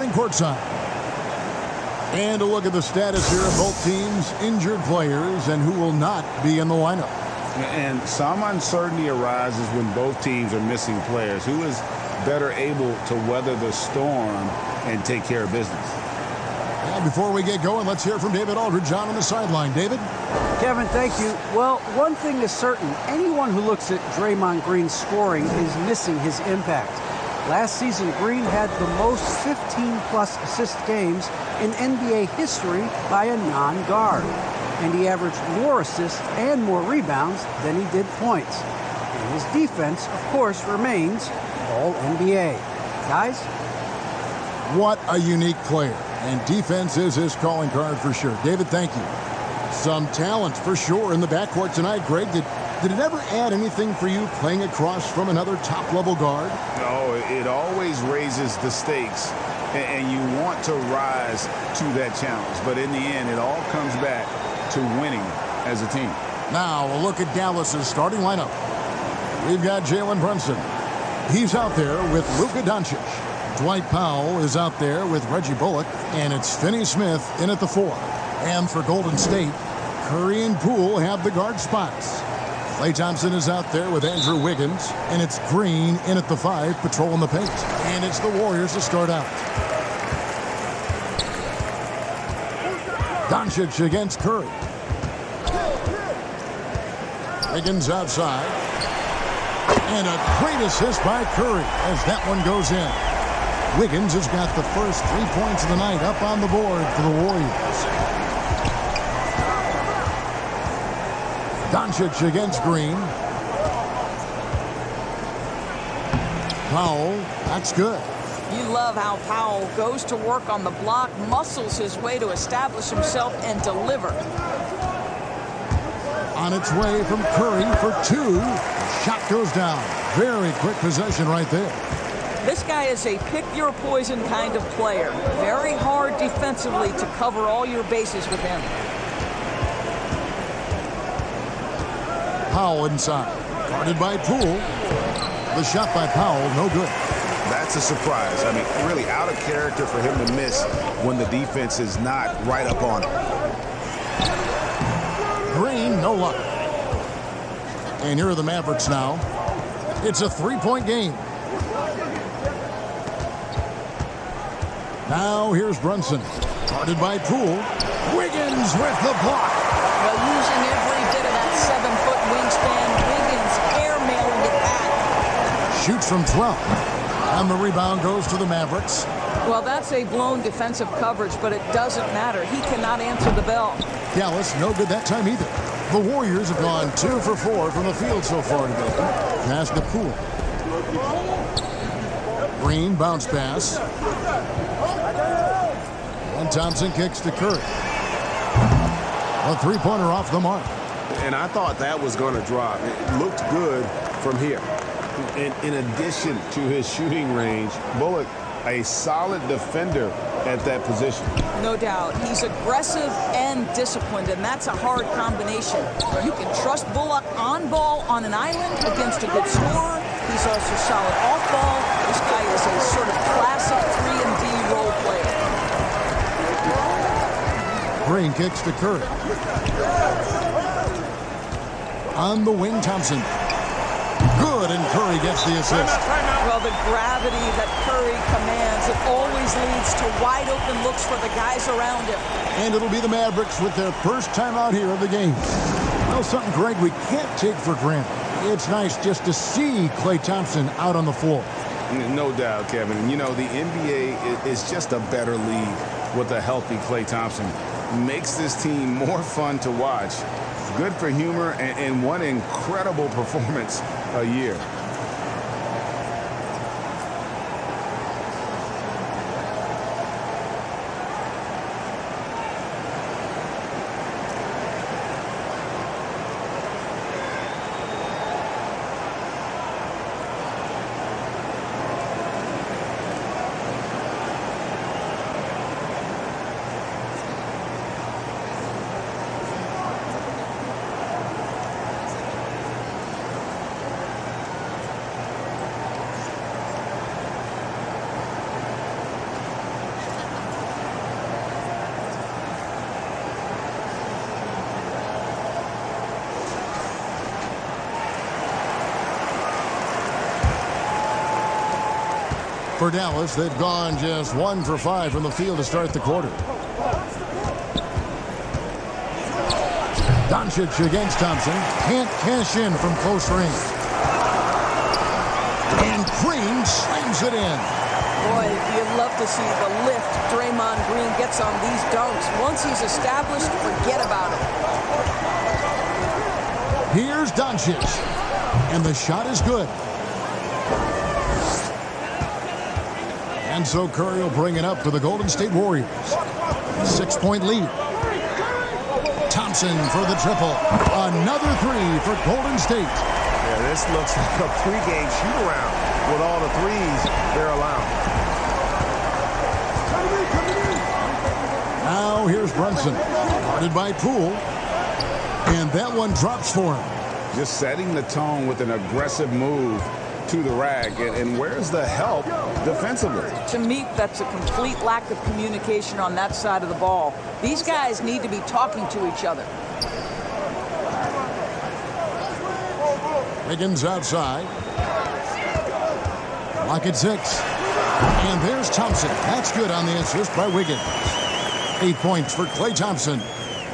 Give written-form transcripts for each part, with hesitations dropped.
Courtside. And a look at the status here of both teams' injured players and who will not be in the lineup. And some uncertainty arises when both teams are missing players. Who is better able to weather the storm and take care of business? And before we get going, let's hear from David Aldridge on the sideline. David? Kevin, thank you. Well, one thing is certain. Anyone who looks at Draymond Green's scoring is missing his impact. Last season, Green had the most 15-plus assist games in NBA history by a non-guard. And he averaged more assists and more rebounds than he did points. And his defense, of course, remains All-NBA. Guys? What a unique player. And defense is his calling card for sure. David, thank you. Some talent for sure in the backcourt tonight. Greg, did it ever add anything for you playing across from another top-level guard? No, it always raises the stakes, and you want to rise to that challenge. But in the end, it all comes back to winning as a team. Now, a look at Dallas's starting lineup. We've got Jalen Brunson. He's out there with Luka Doncic. Dwight Powell is out there with Reggie Bullock, and it's Finney Smith in at the 4. And for Golden State, Curry and Poole have the guard spots. Klay Thompson is out there with Andrew Wiggins, and it's Green in at the 5, patrolling the paint. And it's the Warriors to start out. Doncic against Curry. Wiggins outside. And a great assist by Curry as that one goes in. Wiggins has got the first 3 points of the night up on the board for the Warriors. Doncic against Green. Powell, that's good. You love how Powell goes to work on the block, muscles his way to establish himself and deliver. On its way from Curry for 2. Shot goes down. Very quick possession right there. This guy is a pick-your-poison kind of player. Very hard defensively to cover all your bases with him. Powell inside. Guarded by Poole. The shot by Powell, no good. That's a surprise. I mean, really out of character for him to miss when the defense is not right up on him. Green, no luck. And here are the Mavericks now. It's a 3-point game. Now here's Brunson. Guarded by Poole. Wiggins with the block. Well, using every bit of that 7-foot wingspan, Wiggins airmailing it back. Shoots from 12. And the rebound goes to the Mavericks. Well, that's a blown defensive coverage, but it doesn't matter. He cannot answer the bell. Dallas, no good that time either. The Warriors have gone 2 for 4 from the field so far today. Pass to Poole. Green, bounce pass. And Thompson kicks to Curry. A 3-pointer off the mark. And I thought that was going to drop. It looked good from here. In addition to his shooting range, Bullock, a solid defender at that position. No doubt. He's aggressive and disciplined, and that's a hard combination. You can trust Bullock on ball on an island against a good scorer. He's also solid off ball. This guy is a sort of classic 3-and-D role player. Green kicks to Curry. On the wing, Thompson. Good, and Curry gets the assist. Well, the gravity that Curry commands, it always leads to wide open looks for the guys around him. And it'll be the Mavericks with their first time out here of the game. Well, something, Greg, we can't take for granted. It's nice just to see Klay Thompson out on the floor. No doubt, Kevin. You know, the NBA is just a better league with a healthy Klay Thompson. Makes this team more fun to watch. Good for humor and one incredible performance a year. For Dallas, they've gone just 1 for 5 from the field to start the quarter. Doncic against Thompson. Can't cash in from close range. And Green slams it in. Boy, you'd love to see the lift Draymond Green gets on these dunks. Once he's established, forget about it. Here's Doncic. And the shot is good. And so Curry will bring it up for the Golden State Warriors. 6-point lead. Thompson for the triple. Another three for Golden State. Yeah, this looks like a pregame shoot-around with all the threes they're allowing. Now here's Brunson. Guarded by Poole. And that one drops for him. Just setting the tone with an aggressive move to the rack. And where's the help defensively? To me, that's a complete lack of communication on that side of the ball. These guys need to be talking to each other. Wiggins outside. Lock at 6. And there's Thompson. That's good on the assist by Wiggins. 8 points for Klay Thompson.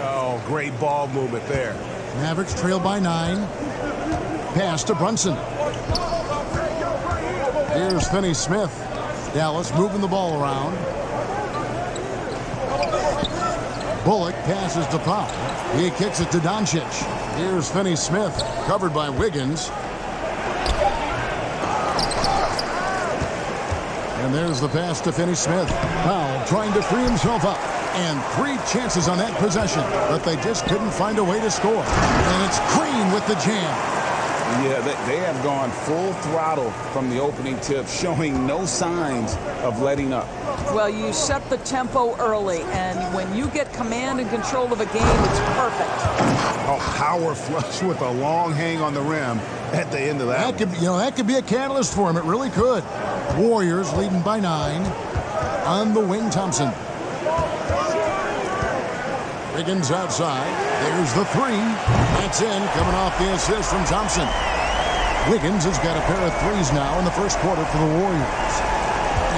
Oh, great ball movement there. Mavericks trail by 9. Pass to Brunson. Here's Finney-Smith. Dallas moving the ball around. Bullock passes to Powell. He kicks it to Doncic. Here's Finney-Smith, covered by Wiggins. And there's the pass to Finney-Smith. Powell trying to free himself up. And 3 chances on that possession, but they just couldn't find a way to score. And it's Green with the jam. Yeah, they have gone full throttle from the opening tip, showing no signs of letting up. Well, you set the tempo early, and when you get command and control of a game, it's perfect. Oh, power flush with a long hang on the rim at the end of that. That could be a catalyst for him. It really could. Warriors leading by 9. On the wing, Thompson. Wiggins outside. There's the 3. That's in, coming off the assist from Thompson. Wiggins has got a pair of 3s now in the first quarter for the Warriors.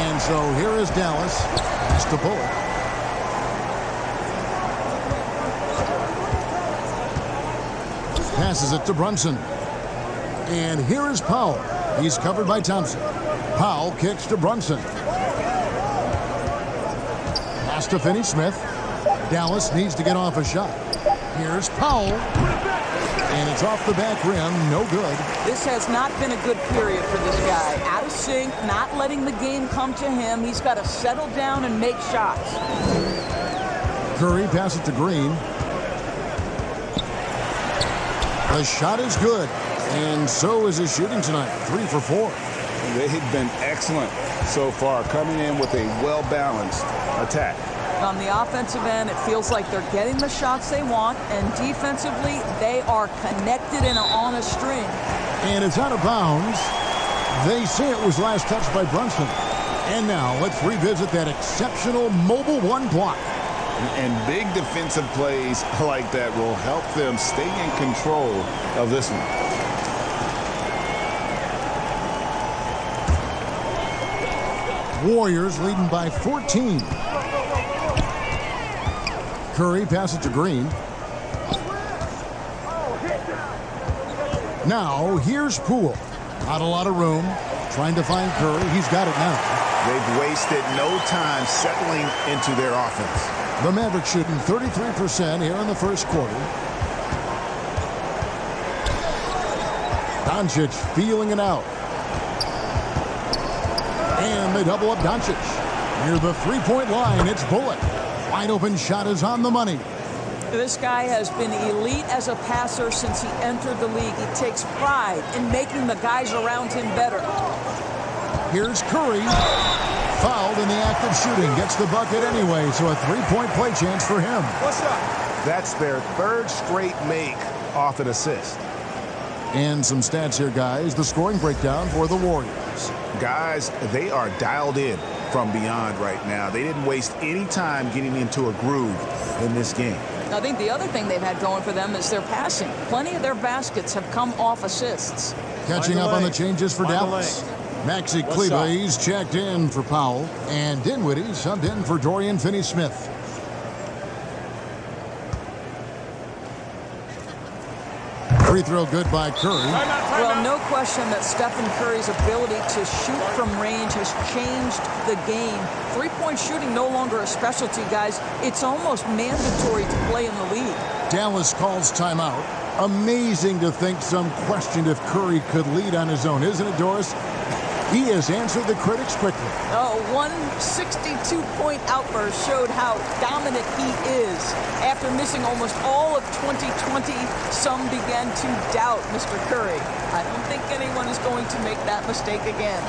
And so here is Dallas. Pass to Bullock. Passes it to Brunson. And here is Powell. He's covered by Thompson. Powell kicks to Brunson. Pass to Finney-Smith. Dallas needs to get off a shot. Here's Powell. And it's off the back rim. No good. This has not been a good period for this guy. Out of sync, not letting the game come to him. He's got to settle down and make shots. Curry passes it to Green. The shot is good. And so is his shooting tonight. 3 for 4. They've been excellent so far, coming in with a well-balanced attack. On the offensive end, it feels like they're getting the shots they want, and defensively, they are connected and on a string. And it's out of bounds. They say it was last touched by Brunson. And now let's revisit that exceptional mobile 1 block. And big defensive plays like that will help them stay in control of this one. Warriors leading by 14. Curry passes to Green. Now here's Poole. Not a lot of room. Trying to find Curry. He's got it now. They've wasted no time settling into their offense. The Mavericks shooting 33% here in the first quarter. Doncic feeling it out. And they double up Doncic. Near the 3-point line, it's Bullock. Wide open shot is on the money. This guy has been elite as a passer since he entered the league. He takes pride in making the guys around him better. Here's Curry. Fouled in the act of shooting. Gets the bucket anyway, so a 3-point play chance for him. What's up? That's their 3rd straight make off an assist. And some stats here, guys. The scoring breakdown for the Warriors. Guys, they are dialed in from beyond right now. They didn't waste any time getting into a groove in this game. I think the other thing they've had going for them is their passing. Plenty of their baskets have come off assists. Catching up on the changes for Dallas. Maxi Kleber's checked in for Powell, and Dinwiddie subbed in for Dorian Finney-Smith. Free throw good by Curry. Well, no question that Stephen Curry's ability to shoot from range has changed the game. Three-point shooting no longer a specialty, guys. It's almost mandatory to play in the league. Dallas calls timeout. Amazing to think some questioned if Curry could lead on his own, isn't it, Doris? He has answered the critics quickly. One 62-point outburst showed how dominant he is. After missing almost all of 2020, some began to doubt Mr. Curry. I don't think anyone is going to make that mistake again.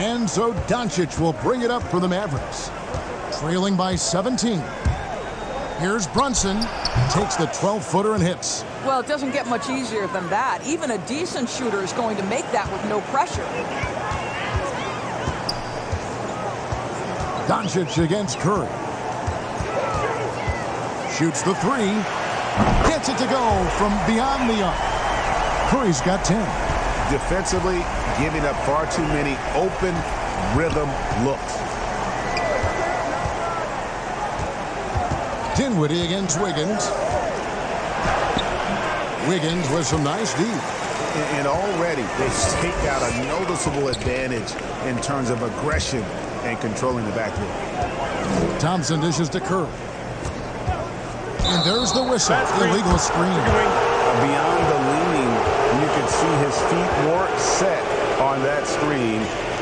And so Doncic will bring it up for the Mavericks. Trailing by 17. Here's Brunson. Takes the 12-footer and hits. Well, it doesn't get much easier than that. Even a decent shooter is going to make that with no pressure. Doncic against Curry. Shoots the three. Gets it to go from beyond the arc. Curry's got 10. Defensively, giving up far too many open rhythm looks. Dinwiddie against Wiggins. Wiggins with some nice D. And already they've staked out a noticeable advantage in terms of aggression and controlling the backcourt. Thompson dishes to Curry. And there's the whistle. Illegal screen. Beyond the leaning, you can see his feet more set on that screen.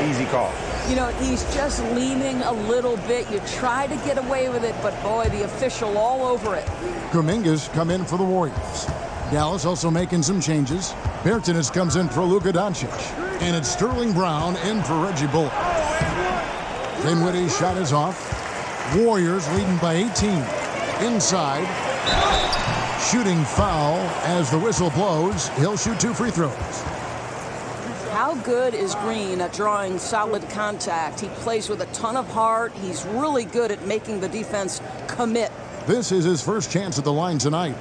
Easy call. You know, he's just leaning a little bit. You try to get away with it, but boy, the official all over it. Kuminga's come in for the Warriors. Dallas also making some changes. Bertans comes in for Luka Doncic. And it's Sterling Brown in for Reggie Bullock. Dinwiddie's shot is off. Warriors leading by 18. Inside. Shooting foul as the whistle blows. He'll shoot 2 free throws. How good is Green at drawing solid contact? He plays with a ton of heart. He's really good at making the defense commit. This is his first chance at the line tonight.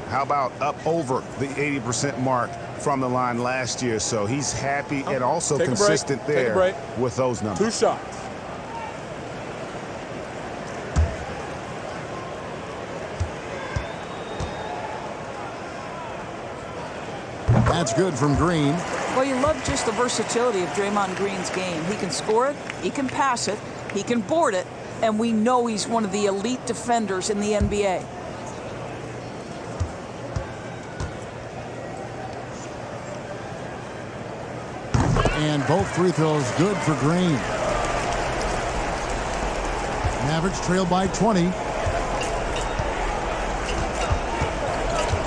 How about up over the 80% mark from the line last year? So he's happy and also consistent there with those numbers. 2 shots. That's good from Green. Well, you love just the versatility of Draymond Green's game. He can score it, he can pass it, he can board it, and we know he's one of the elite defenders in the NBA. And both free throws good for Green. Mavericks trail by 20.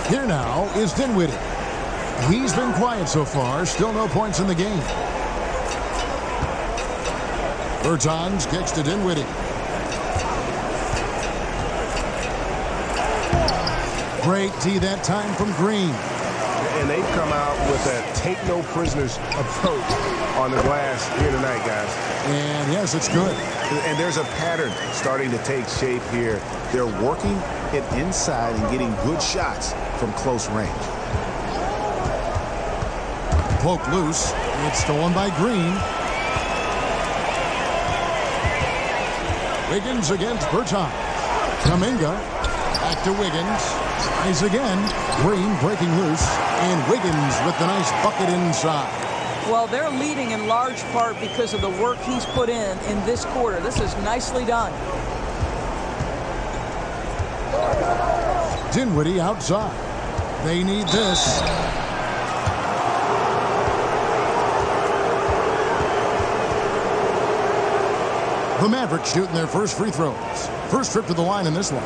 Here now is Dinwiddie. He's been quiet so far. Still no points in the game. Bertans kicks to Dinwiddie. Great D that time from Green. And they've come out with a take-no-prisoners approach on the glass here tonight, guys. And yes, it's good. And there's a pattern starting to take shape here. They're working it inside and getting good shots from close range. Poke loose. It's stolen by Green. Wiggins against Bertans. Kuminga. Back to Wiggins. Tries again. Green breaking loose. And Wiggins with the nice bucket inside. Well, they're leading in large part because of the work he's put in this quarter. This is nicely done. Dinwiddie outside. They need this. The Mavericks shooting their first free throws. First trip to the line in this one.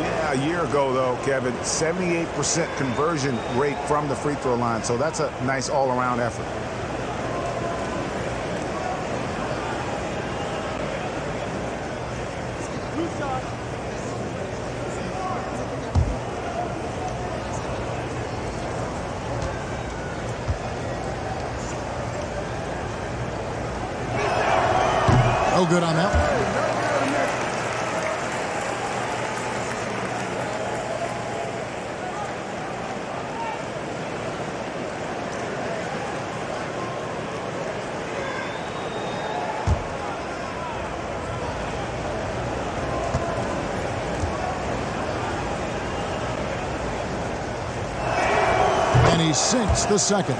Yeah, a year ago, though, Kevin, 78% conversion rate from the free throw line. So that's a nice all-around effort. No good on that one. And he sinks the second.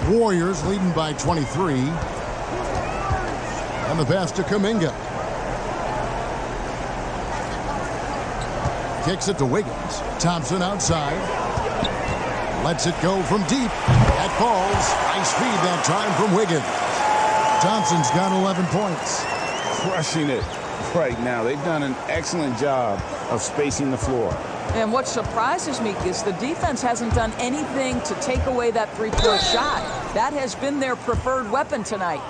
Warriors leading by 23. And the pass to Kuminga. Kicks it to Wiggins. Thompson outside. Lets it go from deep. That falls. Nice feed that time from Wiggins. Thompson's got 11 points. Crushing it right now. They've done an excellent job of spacing the floor. And what surprises me is the defense hasn't done anything to take away that three-point shot. That has been their preferred weapon tonight.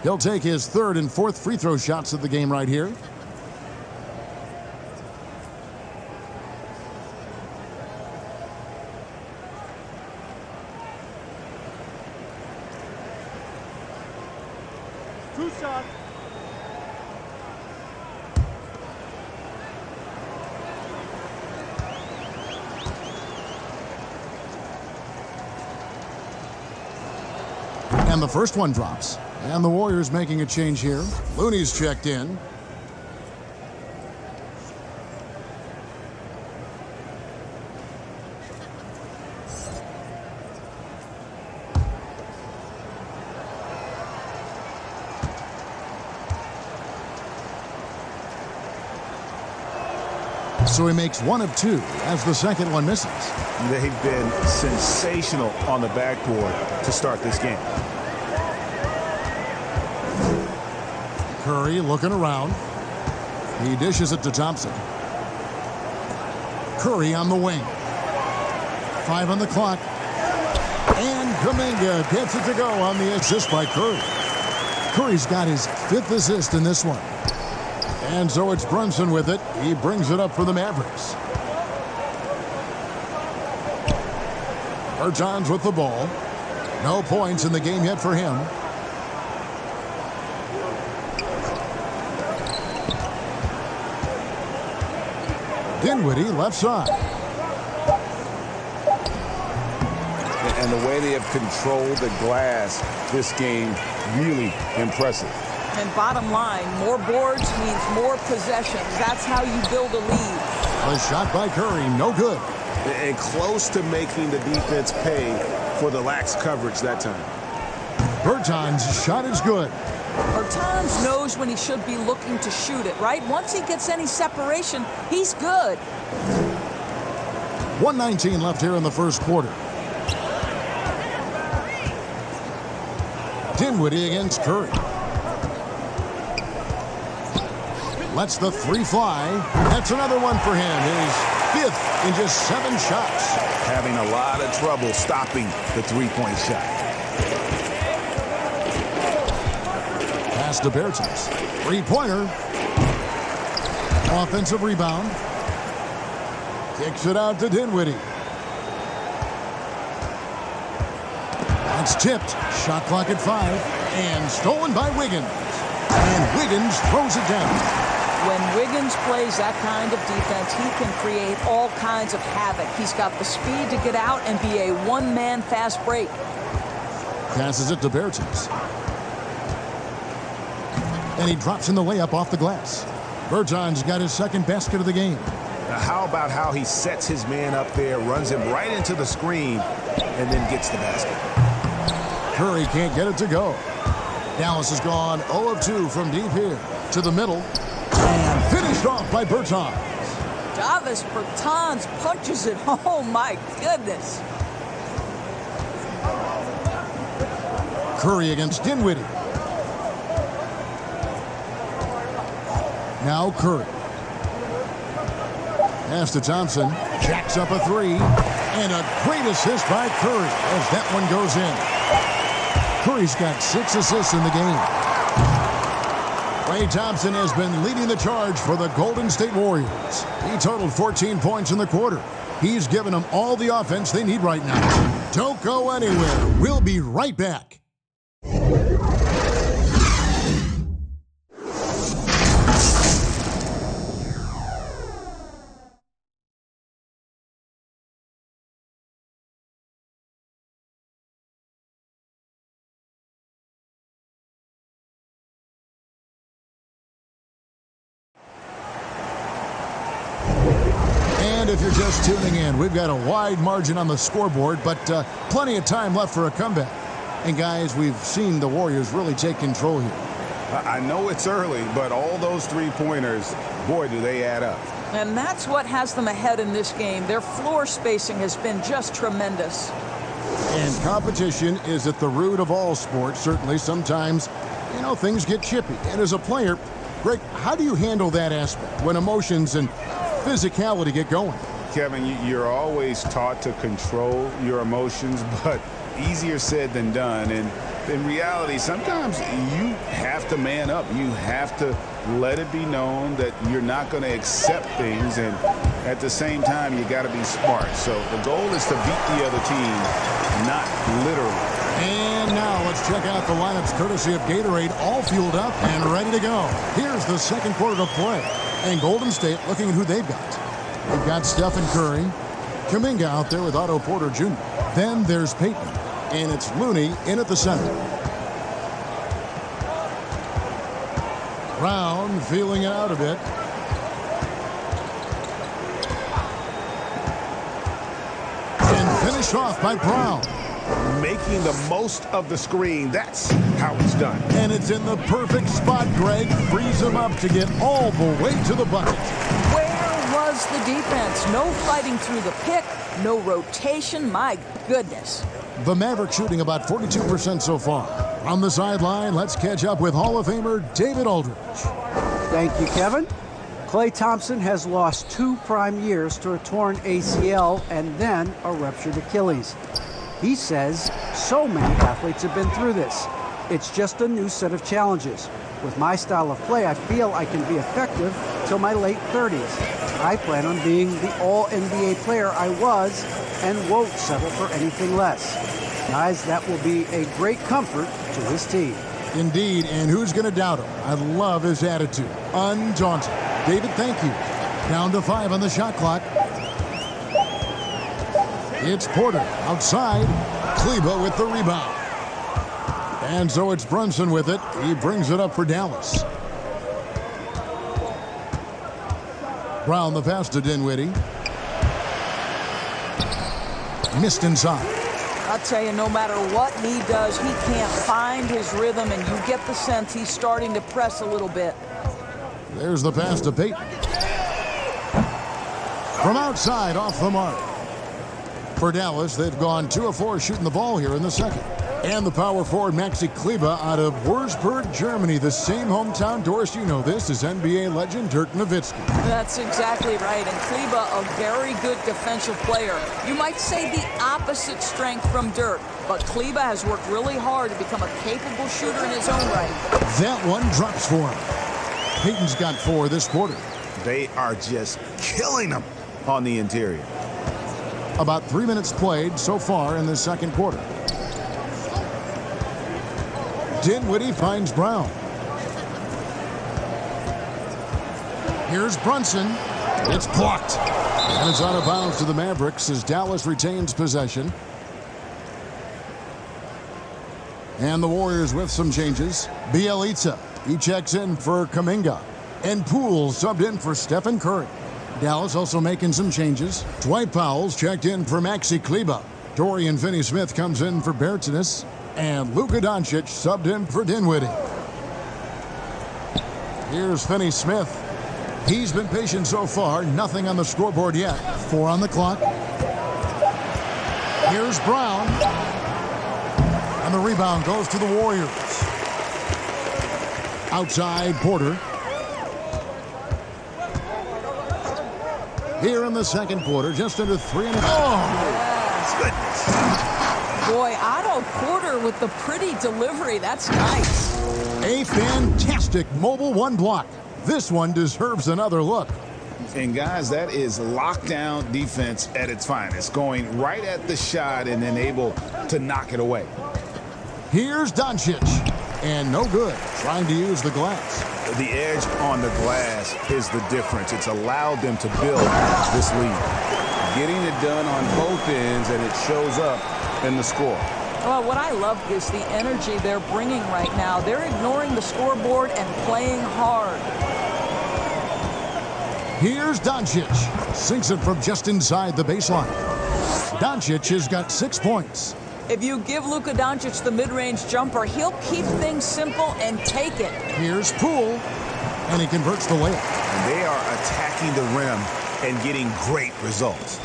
He'll take his third and fourth free throw shots of the game right here. Two shots. And the first one drops. And the Warriors making a change here. Looney's checked in. So he makes one of two as the second one misses. They've been sensational on the backboard to start this game. Curry looking around. He dishes it to Thompson. Curry on the wing. 5 on the clock. And Kuminga gets it to go on the assist by Curry. Curry's got his 5th assist in this one. And so it's Brunson with it. He brings it up for the Mavericks. Bertans with the ball. No points in the game yet for him. Dinwiddie left side. And the way they have controlled the glass this game, really impressive. And bottom line, more boards means more possessions. That's how you build a lead. A shot by Curry, no good. And close to making the defense pay for the lax coverage that time. Bertans' shot is good. Bertans knows when he should be looking to shoot it, right? Once he gets any separation, he's good. 1:19 left here in the first quarter. Dinwiddie against Curry. Lets the three fly. That's another one for him. His 5th in just 7 shots. Having a lot of trouble stopping the three-point shot. Pass to Bertans. Three-pointer. Offensive rebound. Kicks it out to Dinwiddie. That's tipped. Shot clock at 5. And stolen by Wiggins. And Wiggins throws it down. When Wiggins plays that kind of defense, he can create all kinds of havoc. He's got the speed to get out and be a one-man fast break. Passes it to Bertans. And he drops in the layup off the glass. Bertans got his second basket of the game. Now, how about how he sets his man up there, runs him right into the screen, and then gets the basket? Curry can't get it to go. Dallas has gone 0 of 2 from deep here to the middle. And finished off by Bertans. Davis Bertans punches it. Oh, my goodness. Curry against Dinwiddie. Now Curry. Pass to Thompson. Jacks up a three. And a great assist by Curry as that one goes in. Curry's got 6 assists in the game. Klay Thompson has been leading the charge for the Golden State Warriors. He totaled 14 points in the quarter. He's given them all the offense they need right now. Don't go anywhere. We'll be right back. And if you're just tuning in, we've got a wide margin on the scoreboard, but plenty of time left for a comeback. And guys, we've seen the Warriors really take control here. I know it's early, but all those three-pointers, boy, do they add up. And that's what has them ahead in this game. Their floor spacing has been just tremendous. And competition is at the root of all sports. Certainly, sometimes, things get chippy. And as a player, Greg, how do you handle that aspect when emotions and physicality get going? Kevin, you're always taught to control your emotions, but easier said than done. And in reality, sometimes you have to man up. You have to let it be known that you're not going to accept things. And at the same time, you got to be smart. So the goal is to beat the other team, not literally. And now let's check out the lineups courtesy of Gatorade, all fueled up and ready to go. Here's the second quarter to play. And Golden State looking at who they've got. They've got Stephen Curry, Kuminga out there with Otto Porter Jr. Then there's Payton, and it's Looney in at the center. Brown feeling it out a bit. And finished off by Brown. Making the most of the screen. That's how it's done. And it's in the perfect spot, Greg. Frees him up to get all the way to the bucket. Where was the defense? No fighting through the pick, no rotation. My goodness. The Mavericks shooting about 42% so far. On the sideline, let's catch up with Hall of Famer David Aldridge. Thank you, Kevin. Klay Thompson has lost 2 prime years to a torn ACL and then a ruptured Achilles. He says so many athletes have been through this. It's just a new set of challenges. With my style of play, I feel I can be effective till my late 30s. I plan on being the all-NBA player I was and won't settle for anything less. Guys, that will be a great comfort to his team. Indeed, and who's going to doubt him? I love his attitude. Undaunted. David, thank you. Down to 5 on the shot clock. It's Porter outside. Kleber with the rebound. And so it's Brunson with it. He brings it up for Dallas. Brown the pass to Dinwiddie. Missed inside. I'll tell you, no matter what he does, he can't find his rhythm, and you get the sense he's starting to press a little bit. There's the pass to Payton. From outside, off the mark. For Dallas, they've gone 2 of 4 shooting the ball here in the second. And the power forward, Maxi Kleber, out of Würzburg, Germany. The same hometown, Doris, you know this, is NBA legend Dirk Nowitzki. That's exactly right. And Kleber, a very good defensive player. You might say the opposite strength from Dirk. But Kleber has worked really hard to become a capable shooter in his own right. That one drops for him. Payton's got 4 this quarter. They are just killing them on the interior. About 3 minutes played so far in the second quarter. Dinwiddie finds Brown. Here's Brunson. It's blocked. And it's out of bounds to the Mavericks as Dallas retains possession. And the Warriors with some changes. Bielitsa, he checks in for Kuminga. And Poole subbed in for Stephen Curry. Dallas also making some changes. Dwight Powell's checked in for Maxi Kleber. Dorian Finney-Smith comes in for Bertans. And Luka Doncic subbed in for Dinwiddie. Here's Finney-Smith. He's been patient so far. Nothing on the scoreboard yet. 4 on the clock. Here's Brown. And the rebound goes to the Warriors. Outside, Porter. Here in the second quarter, just under 3 and a half. Oh, goodness. Boy, Otto Porter with the pretty delivery. That's nice. A fantastic mobile one block. This one deserves another look. And guys, that is lockdown defense at its finest, going right at the shot and then able to knock it away. Here's Doncic, and no good, trying to use the glass. The edge on the glass is the difference. It's allowed them to build this lead. Getting it done on both ends, and it shows up in the score. Well, what I love is the energy they're bringing right now. They're ignoring the scoreboard and playing hard. Here's Doncic. Sinks it from just inside the baseline. Doncic has got 6 points. If you give Luka Doncic the mid-range jumper, he'll keep things simple and take it. Here's Poole, and he converts the layup. And they are attacking the rim and getting great results.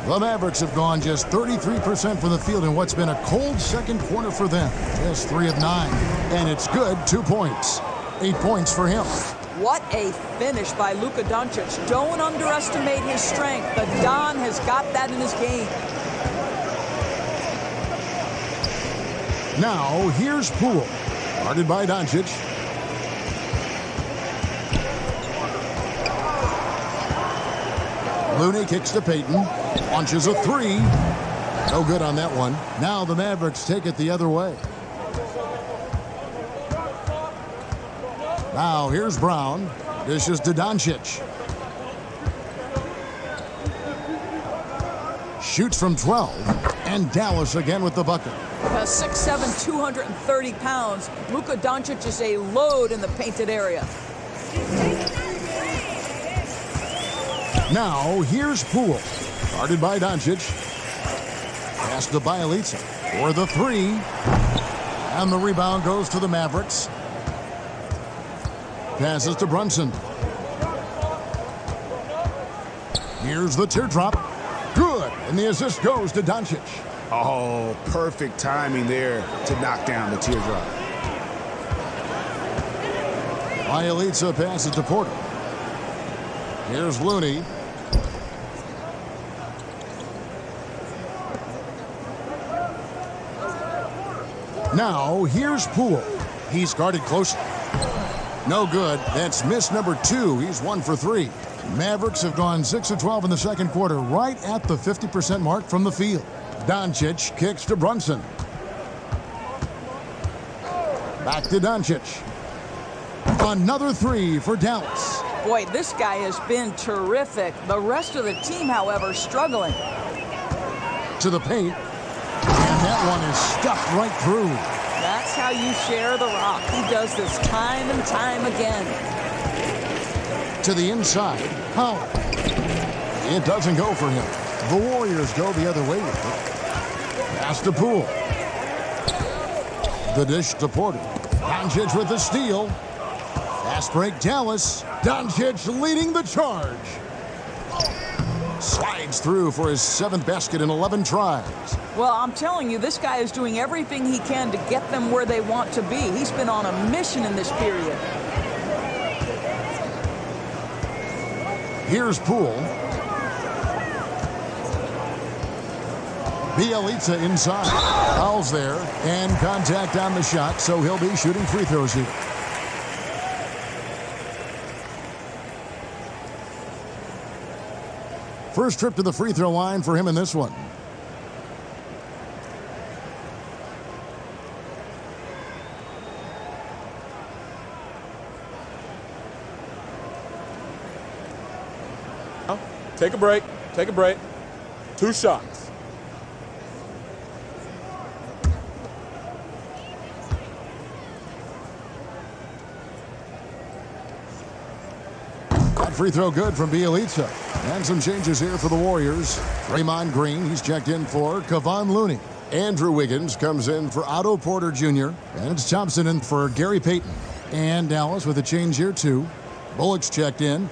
The Mavericks have gone just 33% from the field in what's been a cold second quarter for them. Just 3 of 9. And it's good, 2 points. 8 points for him. What a finish by Luka Doncic. Don't underestimate his strength. The Don has got that in his game. Now, here's Poole. Guarded by Doncic. Looney kicks to Payton. Launches a 3. No good on that one. Now the Mavericks take it the other way. Now here's Brown. Dishes to Doncic. Shoots from 12. And Dallas again with the bucket. 6'7", 230 pounds. Luka Doncic is a load in the painted area. Now, here's Poole. Guarded by Doncic. Pass to Bielitsa for the 3. And the rebound goes to the Mavericks. Passes to Brunson. Here's the teardrop. Good. And the assist goes to Doncic. Oh, perfect timing there to knock down the teardrop. Bielitsa passes to Porter. Here's Looney. Now, here's Poole. He's guarded closely. No good. That's miss number 2. He's 1 for 3. Mavericks have gone 6 of 12 in the second quarter, right at the 50% mark from the field. Doncic kicks to Brunson. Back to Doncic. Another 3 for Dallas. Boy, this guy has been terrific. The rest of the team, however, struggling. To the paint. And that one is stuffed right through. That's how you share the rock. He does this time and time again. To the inside. Howard. It doesn't go for him. The Warriors go the other way with it. Pass to Poole. The dish to Porter. Doncic with the steal. Fast break Dallas. Doncic leading the charge. Slides through for his 7th basket in 11 tries. Well, I'm telling you, this guy is doing everything he can to get them where they want to be. He's been on a mission in this period. Here's Poole. Bielitsa inside. Fouls there. And contact on the shot, so he'll be shooting free throws here. First trip to the free throw line for him in this one. Take a break. Take a break. 2 shots. That free throw good from Bielitsa. And some changes here for the Warriors. Draymond Green, he's checked in for Kevon Looney. Andrew Wiggins comes in for Otto Porter Jr. And it's Thompson in for Gary Payton. And Dallas with a change here too. Bullock's checked in.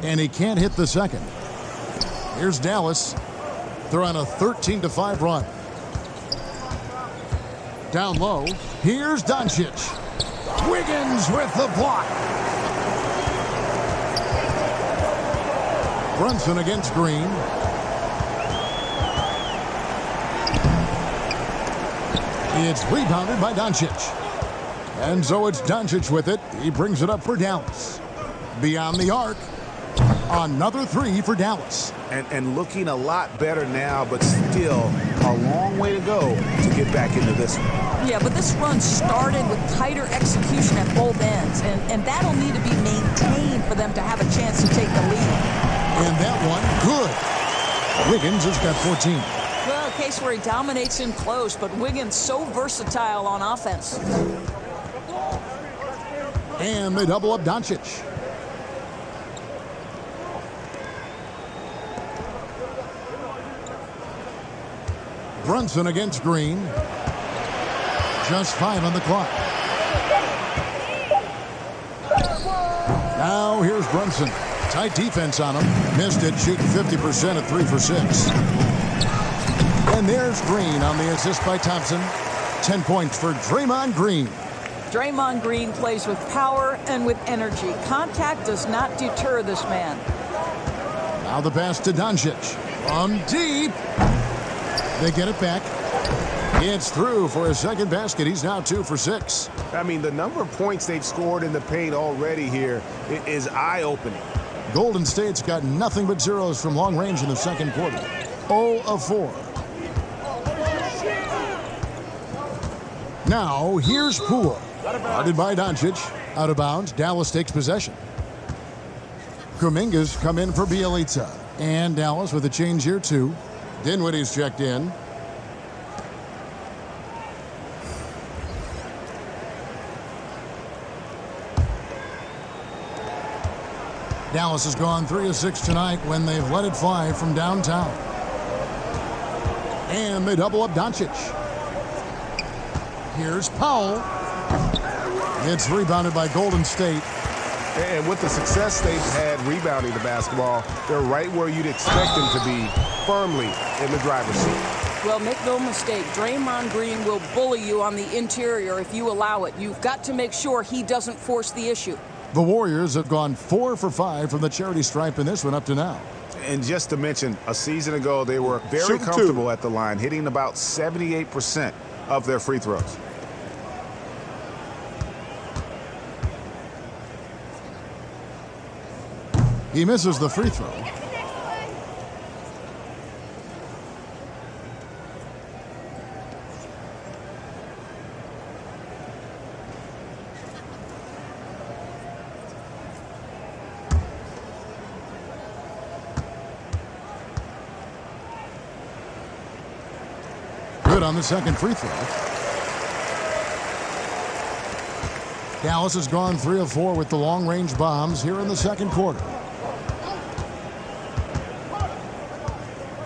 and he can't hit the second. Here's Dallas. They're on a 13-5 run. Down low, here's Doncic. Wiggins with the block. Brunson against Green. It's rebounded by Doncic. And so it's Doncic with it. He brings it up for Dallas. Beyond the arc. Another three for Dallas. And looking a lot better now, but still a long way to go to get back into this one. Yeah, but this run started with tighter execution at both ends, and that'll need to be maintained for them to have a chance to take the lead. And that one, good. Wiggins has got 14. Well, a case where he dominates in close, but Wiggins so versatile on offense. And they double up Doncic. Brunson against Green. Just 5 on the clock. Now here's Brunson. Tight defense on him. Missed it, shooting 50% at 3 for 6. And there's Green on the assist by Thompson. 10 points for Draymond Green. Draymond Green plays with power and with energy. Contact does not deter this man. Now the pass to Doncic. From deep. They get it back. It's through for a second basket. He's now 2 for 6. I mean, the number of points they've scored in the paint already here is eye-opening. Golden State's got nothing but zeros from long range in the second quarter. 0 of 4. Now, here's Poole. Guarded by Doncic. Out of bounds. Dallas takes possession. Kuminga's come in for Bielitsa. And Dallas with a change here, too. Dinwiddie's checked in. Dallas has gone 3 of 6 tonight when they've let it fly from downtown. And they double up Doncic. Here's Powell. It's rebounded by Golden State. And with the success they've had rebounding the basketball, they're right where you'd expect them to be, firmly in the driver's seat. Well, make no mistake, Draymond Green will bully you on the interior if you allow it. You've got to make sure he doesn't force the issue. The Warriors have gone 4 for 5 from the charity stripe in this one up to now. And just to mention, a season ago, they were very comfortable at the line, hitting about 78% of their free throws. He misses the free throw. Good on the second free throw. Dallas has gone 3 of 4 with the long-range bombs here in the second quarter.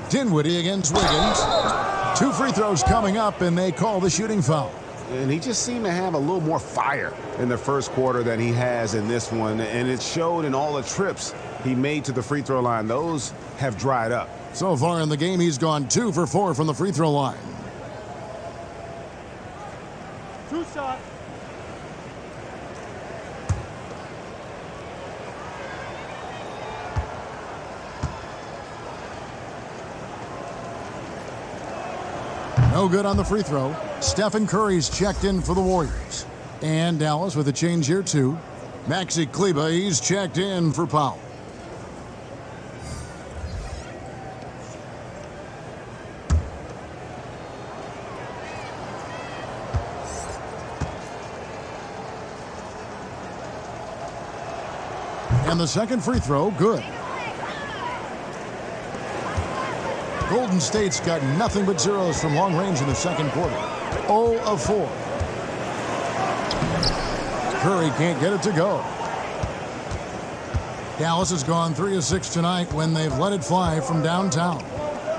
Dinwiddie against Wiggins. 2 free throws coming up, and they call the shooting foul. And he just seemed to have a little more fire in the first quarter than he has in this one. And it showed in all the trips he made to the free throw line. Those have dried up. So far in the game, he's gone 2 for 4 from the free throw line. 2 shots. No good on the free throw. Stephen Curry's checked in for the Warriors. And Dallas with a change here, too. Maxi Kleber, he's checked in for Powell. And the second free throw, good. Golden State's got nothing but zeros from long range in the second quarter. 0 of 4. Curry can't get it to go. Dallas has gone 3 of 6 tonight when they've let it fly from downtown.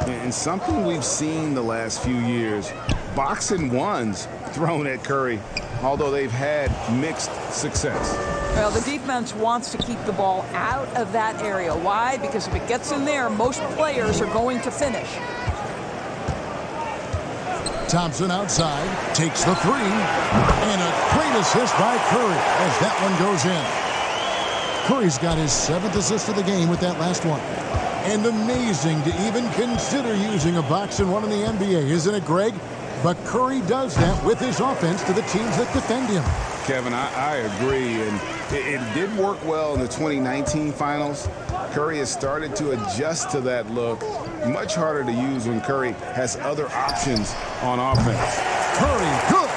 And something we've seen the last few years, box and ones thrown at Curry, although they've had mixed success. Well, the defense wants to keep the ball out of that area. Why? Because if it gets in there, most players are going to finish. Thompson outside, takes the three, and a great assist by Curry as that one goes in. Curry's got his 7th assist of the game with that last one. And amazing to even consider using a box and one in the NBA, isn't it, Greg? But Curry does that with his offense to the teams that defend him. Kevin, I agree, and it did work well in the 2019 finals. Curry has started to adjust to that look. Much harder to use when Curry has other options on offense. Curry, good.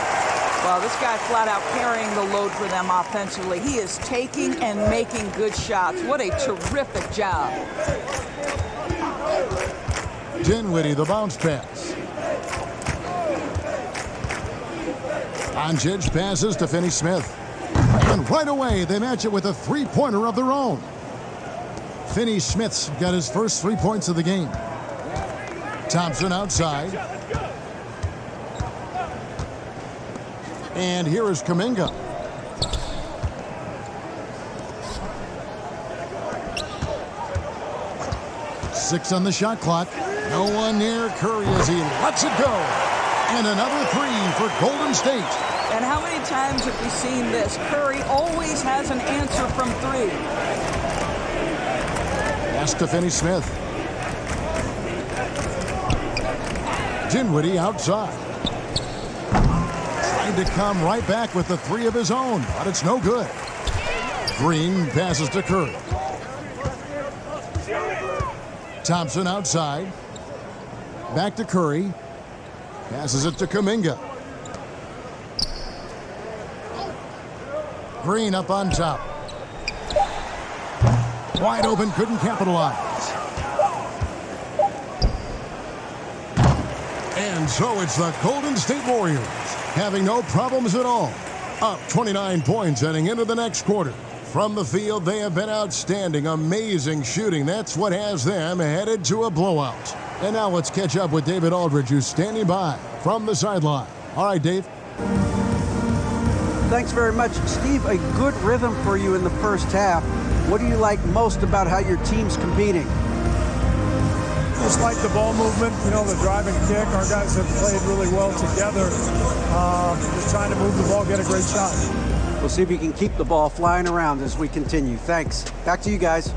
Well, this guy flat out carrying the load for them offensively. He is taking and making good shots. What a terrific job. Dinwiddie, the bounce pass. Doncic passes to Finney-Smith. And right away, they match it with a three-pointer of their own. Finney-Smith's got his first 3 points of the game. Thompson outside. And here is Kuminga. Six on the shot clock. No one near Curry as he lets it go. And another three for Golden State. And how many times have we seen this? Curry always has an answer from three. Pass to Finney-Smith. Dinwiddie outside. Trying to come right back with the three of his own, but it's no good. Green passes to Curry. Thompson outside. Back to Curry. Passes it to Kuminga. Green up on top. Wide open, couldn't capitalize. And so it's the Golden State Warriors having no problems at all. Up 29 points heading into the next quarter. From the field, they have been outstanding, amazing shooting. That's what has them headed to a blowout. And now let's catch up with David Aldridge, who's standing by from the sideline. All right, Dave. Thanks very much, Steve. A good rhythm for you in the first half. What do you like most about how your team's competing? Just like the ball movement, the drive and kick. Our guys have played really well together. Just trying to move the ball, get a great shot. We'll see if you can keep the ball flying around as we continue. Thanks. Back to you guys.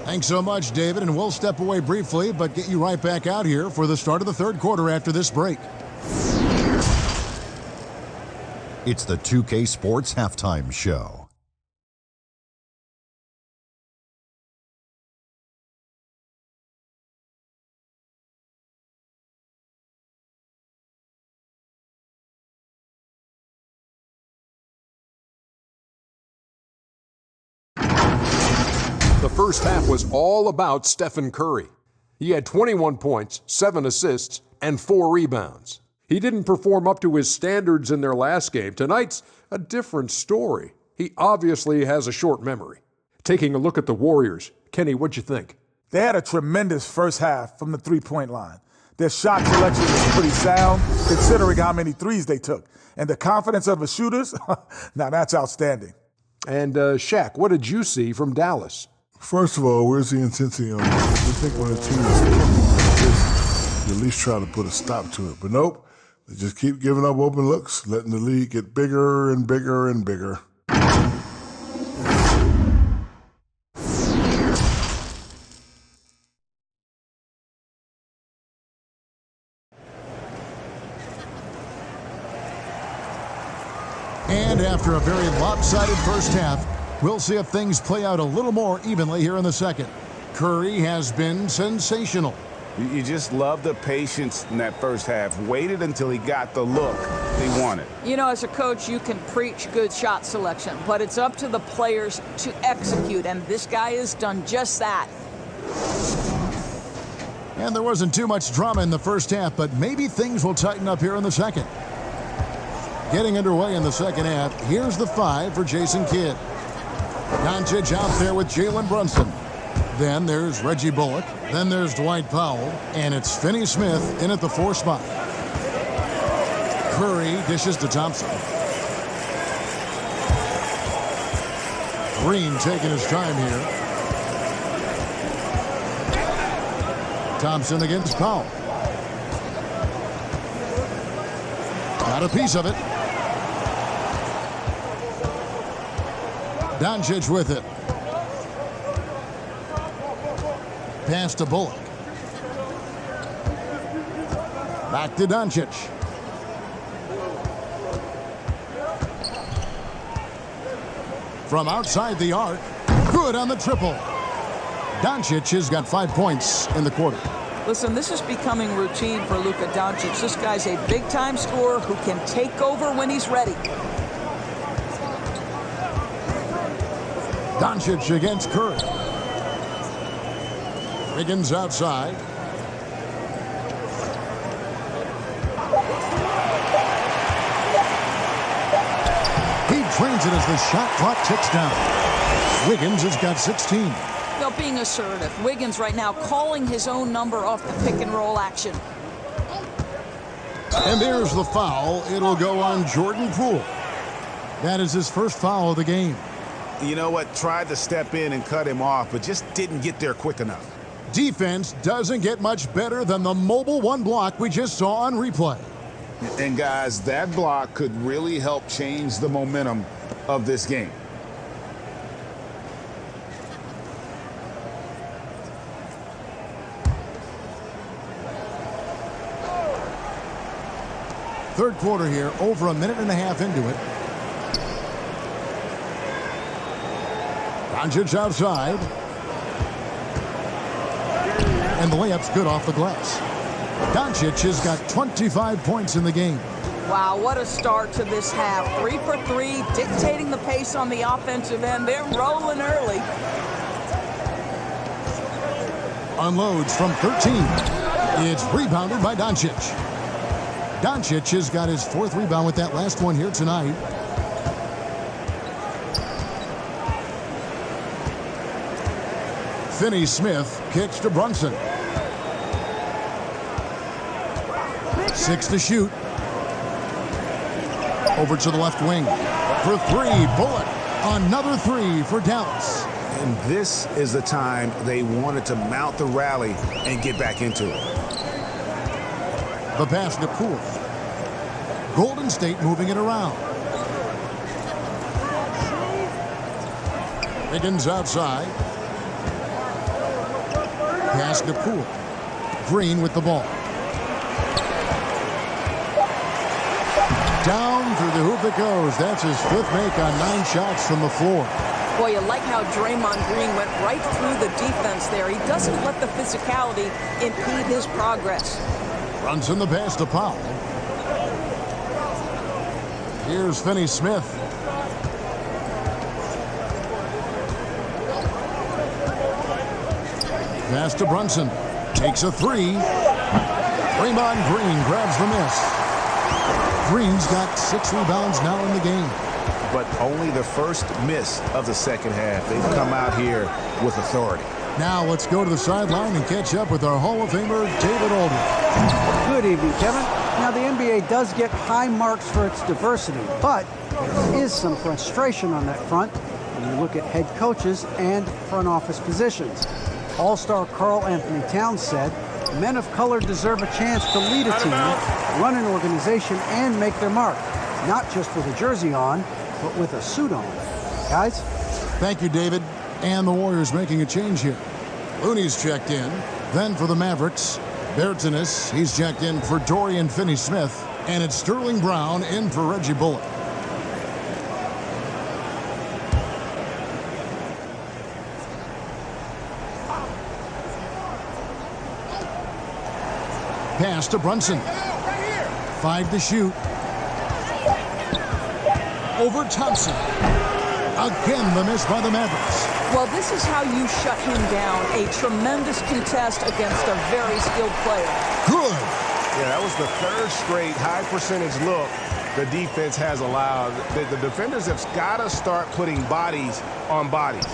Thanks so much, David, and we'll step away briefly, but get you right back out here for the start of the third quarter after this break. It's the 2K Sports Halftime Show. The first half was all about Stephen Curry. He had 21 points, 7 assists, and 4 rebounds. He didn't perform up to his standards in their last game. Tonight's a different story. He obviously has a short memory. Taking a look at the Warriors, Kenny, what'd you think? They had a tremendous first half from the three-point line. Their shot selection was pretty sound, considering how many threes they took. And the confidence of the shooters, now that's outstanding. And Shaq, what did you see from Dallas? First of all, where's the intensity on this? I think when a team is kicking like this, you at least try to put a stop to it. But nope, they just keep giving up open looks, letting the lead get bigger and bigger and bigger. And after a very lopsided first half, we'll see if things play out a little more evenly here in the second. Curry has been sensational. You just love the patience in that first half. Waited until he got the look he wanted. As a coach, you can preach good shot selection, but it's up to the players to execute, and this guy has done just that. And there wasn't too much drama in the first half, but maybe things will tighten up here in the second. Getting underway in the second half, here's the 5 for Jason Kidd. Doncic out there with Jalen Brunson. Then there's Reggie Bullock. Then there's Dwight Powell. And it's Finney-Smith in at the 4 spot. Curry dishes to Thompson. Green taking his time here. Thompson against Powell. Got a piece of it. Doncic with it. Pass to Bullock. Back to Doncic. From outside the arc. Good on the triple. Doncic has got 5 points in the quarter. Listen, this is becoming routine for Luka Doncic. This guy's a big-time scorer who can take over when he's ready. Doncic against Curry. Wiggins outside. He trains it as the shot clock ticks down. Wiggins has got 16. Well, being assertive. Wiggins right now calling his own number off the pick-and-roll action. And there's the foul. It'll go on Jordan Poole. That is his first foul of the game. You know what? Tried to step in and cut him off, but just didn't get there quick enough. Defense doesn't get much better than the mobile one block we just saw on replay. And guys, that block could really help change the momentum of this game. Third quarter here, over a minute and a half into it. Doncic outside. And the layup's good off the glass. Doncic has got 25 points in the game. Wow, what a start to this half. 3 for 3, dictating the pace on the offensive end. They're rolling early. Unloads from 13. It's rebounded by Doncic. Doncic has got his 4th rebound with that last one here tonight. Finney-Smith kicks to Brunson. 6 to shoot. Over to the left wing. For 3, Bullock. Another 3 for Dallas. And this is the time they wanted to mount the rally and get back into it. The pass to Poole. Golden State moving it around. Wiggins outside. Pass to Poole. Green with the ball. Down through the hoop it goes. That's his 5th make on 9 shots from the floor. Boy, you like how Draymond Green went right through the defense there. He doesn't let the physicality impede his progress. Runs in the pass to Powell. Here's Finney-Smith. Pass to Brunson. Takes a 3. Draymond Green grabs the miss. Green's got 6 rebounds now in the game. But only the first miss of the second half. They've come out here with authority. Now let's go to the sideline and catch up with our Hall of Famer, David Aldridge. Good evening, Kevin. Now, the NBA does get high marks for its diversity, but there is some frustration on that front when you look at head coaches and front office positions. All-star Karl Anthony Towns said, men of color deserve a chance to lead a team, run an organization, and make their mark, not just with a jersey on, but with a suit on. Guys? Thank you, David. And the Warriors making a change here. Looney's checked in. Then for the Mavericks, Bertans, he's checked in for Dorian Finney-Smith. And it's Sterling Brown in for Reggie Bullock. Pass to Brunson. 5 to shoot. Over Thompson. Again, the miss by the Mavericks. Well, this is how you shut him down. A tremendous contest against a very skilled player. Good. Yeah, that was the 3rd straight high percentage look the defense has allowed. The defenders have got to start putting bodies on bodies.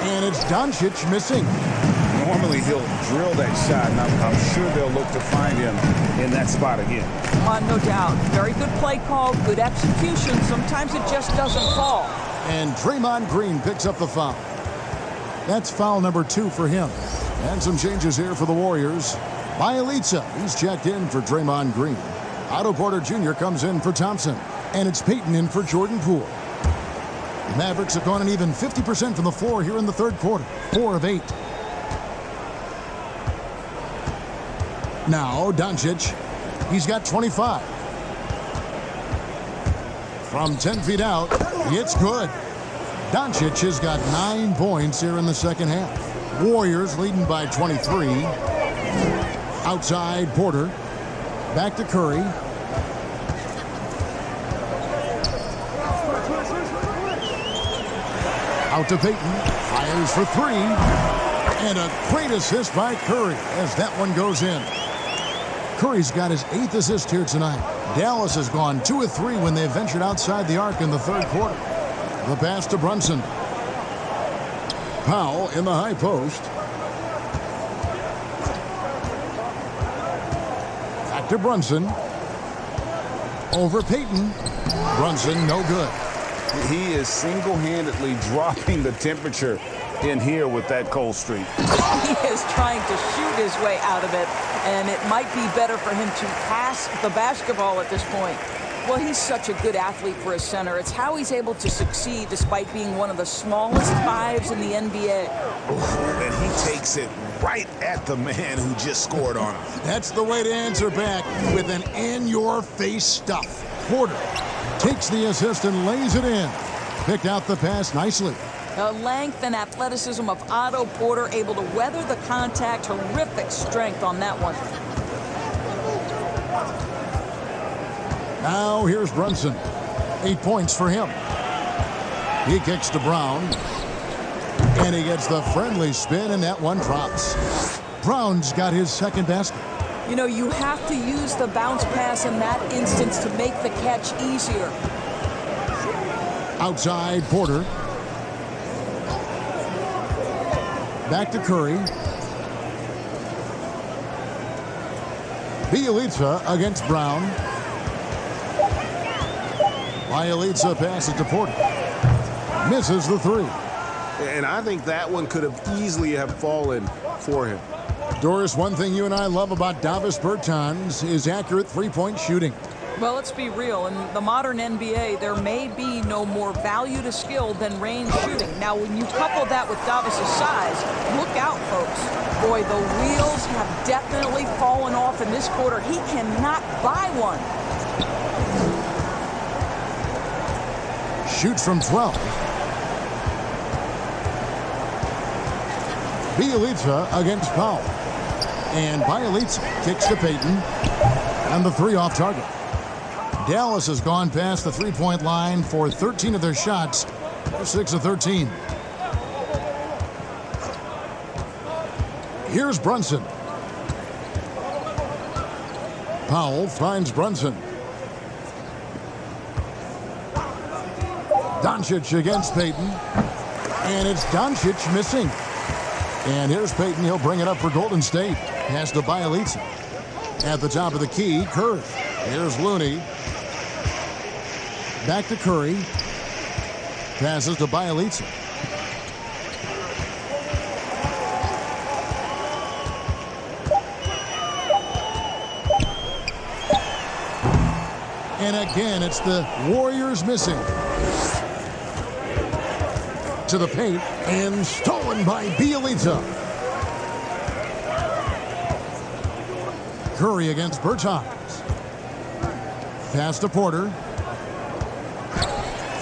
And it's Doncic missing. Normally he'll drill that shot, and I'm sure they'll look to find him in that spot again. No doubt. Very good play call, good execution. Sometimes it just doesn't fall. And And Draymond Green picks up the foul. That's foul number 2 for him. And some changes here for the Warriors. Bielitsa, he's checked in for Draymond Green. Otto Porter Jr. comes in for Thompson. And it's Payton in for Jordan Poole. The Mavericks have gone an even 50% from the floor here in the third quarter. 4 of 8. Now, Doncic. He's got 25. From 10 feet out, it's good. Doncic has got 9 points here in the second half. Warriors leading by 23. Outside, Porter. Back to Curry. Out to Payton. Fires for 3. And a great assist by Curry as that one goes in. Curry's got his 8th assist here tonight. Dallas has gone 2 of 3 when they ventured outside the arc in the third quarter. The pass to Brunson. Powell in the high post. Back to Brunson. Over Payton. Brunson, no good. He is single-handedly dropping the temperature in here with that cold streak. He is trying to shoot his way out of it, and it might be better for him to pass the basketball at this point. Well, he's such a good athlete for a center. It's how he's able to succeed despite being one of the smallest 5s in the NBA. And he takes it right at the man who just scored on him. That's the way to answer back with an in-your-face stuff. Porter takes the assist and lays it in. Picked out the pass nicely. The length and athleticism of Otto Porter, able to weather the contact. Terrific strength on that one. Now here's Brunson. 8 points for him. He kicks to Brown. And he gets the friendly spin, and that one drops. Brown's got his second basket. You know, you have to use the bounce pass in that instance to make the catch easier. Outside, Porter. Back to Curry. Bielitsa against Brown. Bielitsa passes to Porter. Misses the 3. And I think that one could have easily have fallen for him. Doris, one thing you and I love about Davis Bertans is accurate three-point shooting. Well, let's be real. In the modern NBA, there may be no more value to skill than range shooting. Now, when you couple that with Davis's size, look out, folks. Boy, the wheels have definitely fallen off in this quarter. He cannot buy one. Shoots from 12. Bielitsa against Powell. And Bielitsa kicks to Payton. And the 3 off target. Dallas has gone past the three-point line for 13 of their shots. They're 6 of 13. Here's Brunson. Powell finds Brunson. Doncic against Payton. And it's Doncic missing. And here's Payton. He'll bring it up for Golden State. Pass to Bielitsa. At the top of the key, Curry. Here's Looney. Back to Curry. Passes to Bielitsa. And again, it's the Warriors missing. To the paint, and stolen by Bielitsa. Curry against Bertans. Pass to Porter.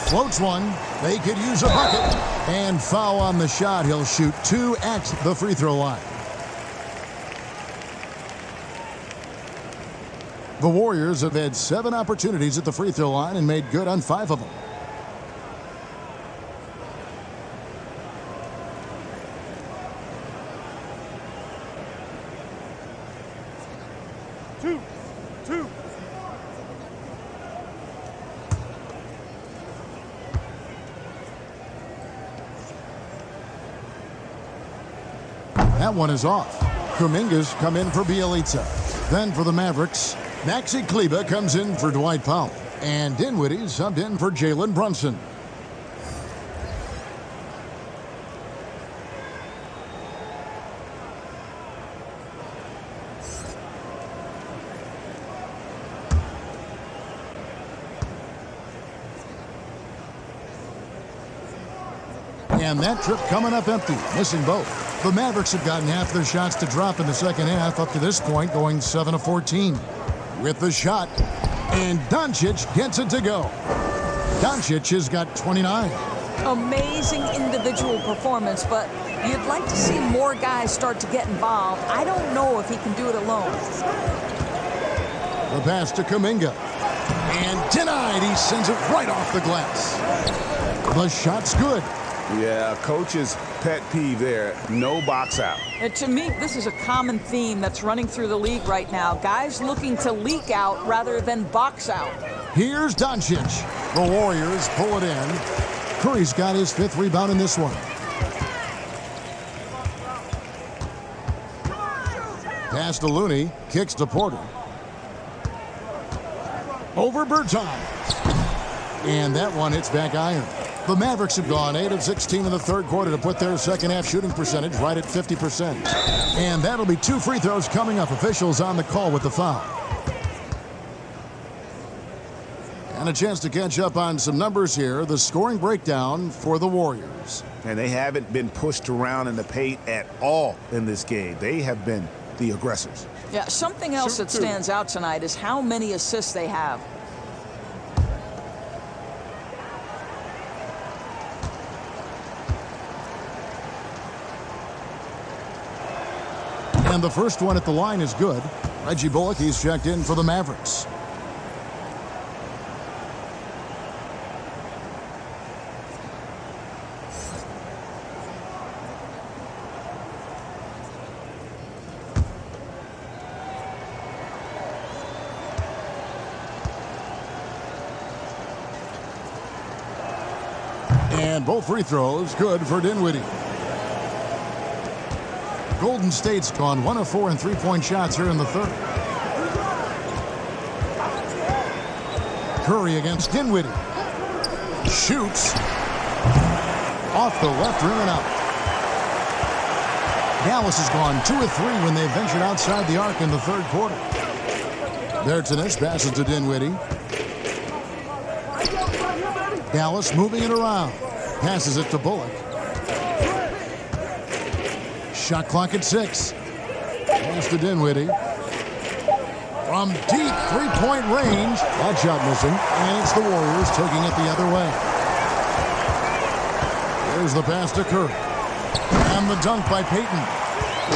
Floats one. They could use a bucket. And foul on the shot. He'll shoot 2 at the free throw line. The Warriors have had 7 opportunities at the free throw line and made good on 5 of them. That one is off. Kuminga's come in for Bielitsa. Then for the Mavericks, Maxi Kleber comes in for Dwight Powell. And Dinwiddie subbed in for Jalen Brunson. And that trip coming up empty, missing both. The Mavericks have gotten half their shots to drop in the second half, up to this point going 7 of 14. With the shot, and Doncic gets it to go. Doncic has got 29. Amazing individual performance, but you'd like to see more guys start to get involved. I don't know if he can do it alone. The pass to Kuminga. And denied. He sends it right off the glass. The shot's good. Yeah, coach's pet peeve there. No box out. And to me, this is a common theme that's running through the league right now. Guys looking to leak out rather than box out. Here's Doncic. The Warriors pull it in. Curry's got his 5th rebound in this one. Pass to Looney. Kicks to Porter. Over Berton. And that one hits back iron. The Mavericks have gone 8 of 16 in the third quarter to put their second half shooting percentage right at 50%. And that'll be 2 free throws coming up. Officials on the call with the foul. And a chance to catch up on some numbers here. The scoring breakdown for the Warriors. And they haven't been pushed around in the paint at all in this game. They have been the aggressors. Yeah, something else that stands out tonight is how many assists they have. And the first one at the line is good. Reggie Bullock, he's checked in for the Mavericks. And both free throws good for Dinwiddie. Golden State's gone 1 of 4 in three-point shots here in the third. Curry against Dinwiddie. Shoots. Off the left rim and out. Dallas has gone 2 of 3 when they ventured outside the arc in the third quarter. Bertans passes to Dinwiddie. Dallas moving it around. Passes it to Bullock. Shot clock at 6. Pass to Dinwiddie. From deep three-point range. That shot missing. And it's the Warriors taking it the other way. There's the pass to Curry. And the dunk by Payton.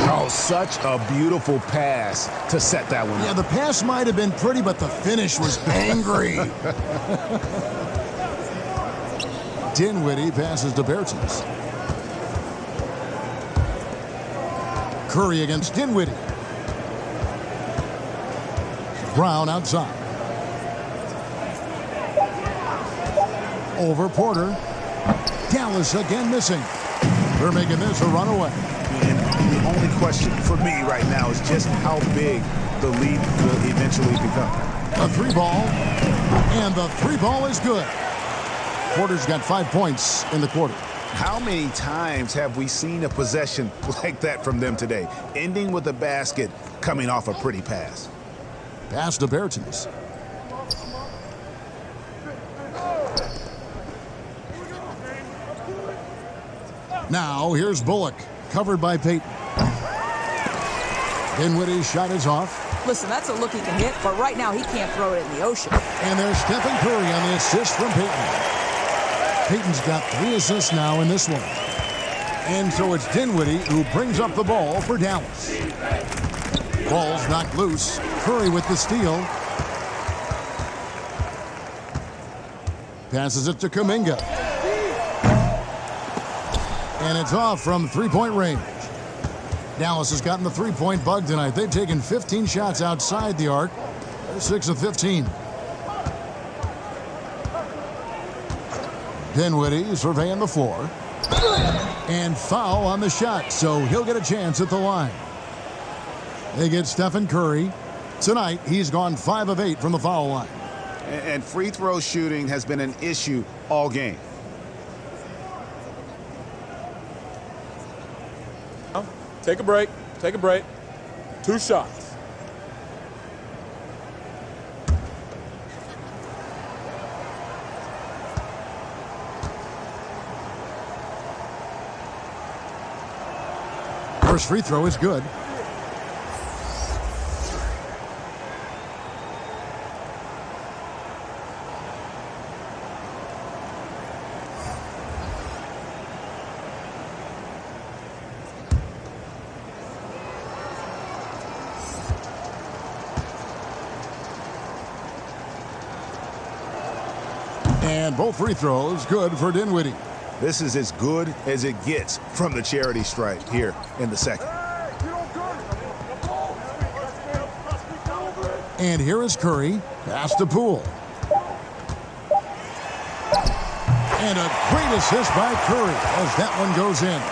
Oh, such a beautiful pass to set that one up. Yeah, the pass might have been pretty, but the finish was angry. Dinwiddie passes to Bertans. Curry against Dinwiddie. Brown outside. Over Porter. Dallas again missing. They're making this a runaway. And the only question for me right now is just how big the lead will eventually become. A 3-ball. And the 3-ball is good. Porter's got 5 points in the quarter. How many times have we seen a possession like that from them today, ending with a basket coming off a pretty pass? Pass to Bertans. Now here's Bullock, covered by Payton. Dinwiddie's shot is off. Listen, that's a look he can hit, but right now he can't throw it in the ocean. And there's Stephen Curry on the assist from Payton. Payton's got 3 assists now in this one. And so it's Dinwiddie who brings up the ball for Dallas. Ball's knocked loose. Curry with the steal. Passes it to Kuminga. And it's off from three-point range. Dallas has gotten the three-point bug tonight. They've taken 15 shots outside the arc. They're 6 of 15. Dinwiddie surveying the floor. And foul on the shot, so he'll get a chance at the line. They get Stephen Curry. Tonight, he's gone 5 of 8 from the foul line. And free throw shooting has been an issue all game. Take a break. Take a break. 2 shots. First free throw is good. And both free throws good for Dinwiddie. This is as good as it gets from the charity stripe here in the second. And here is Curry. Pass to Poole. And a great assist by Curry as that one goes in.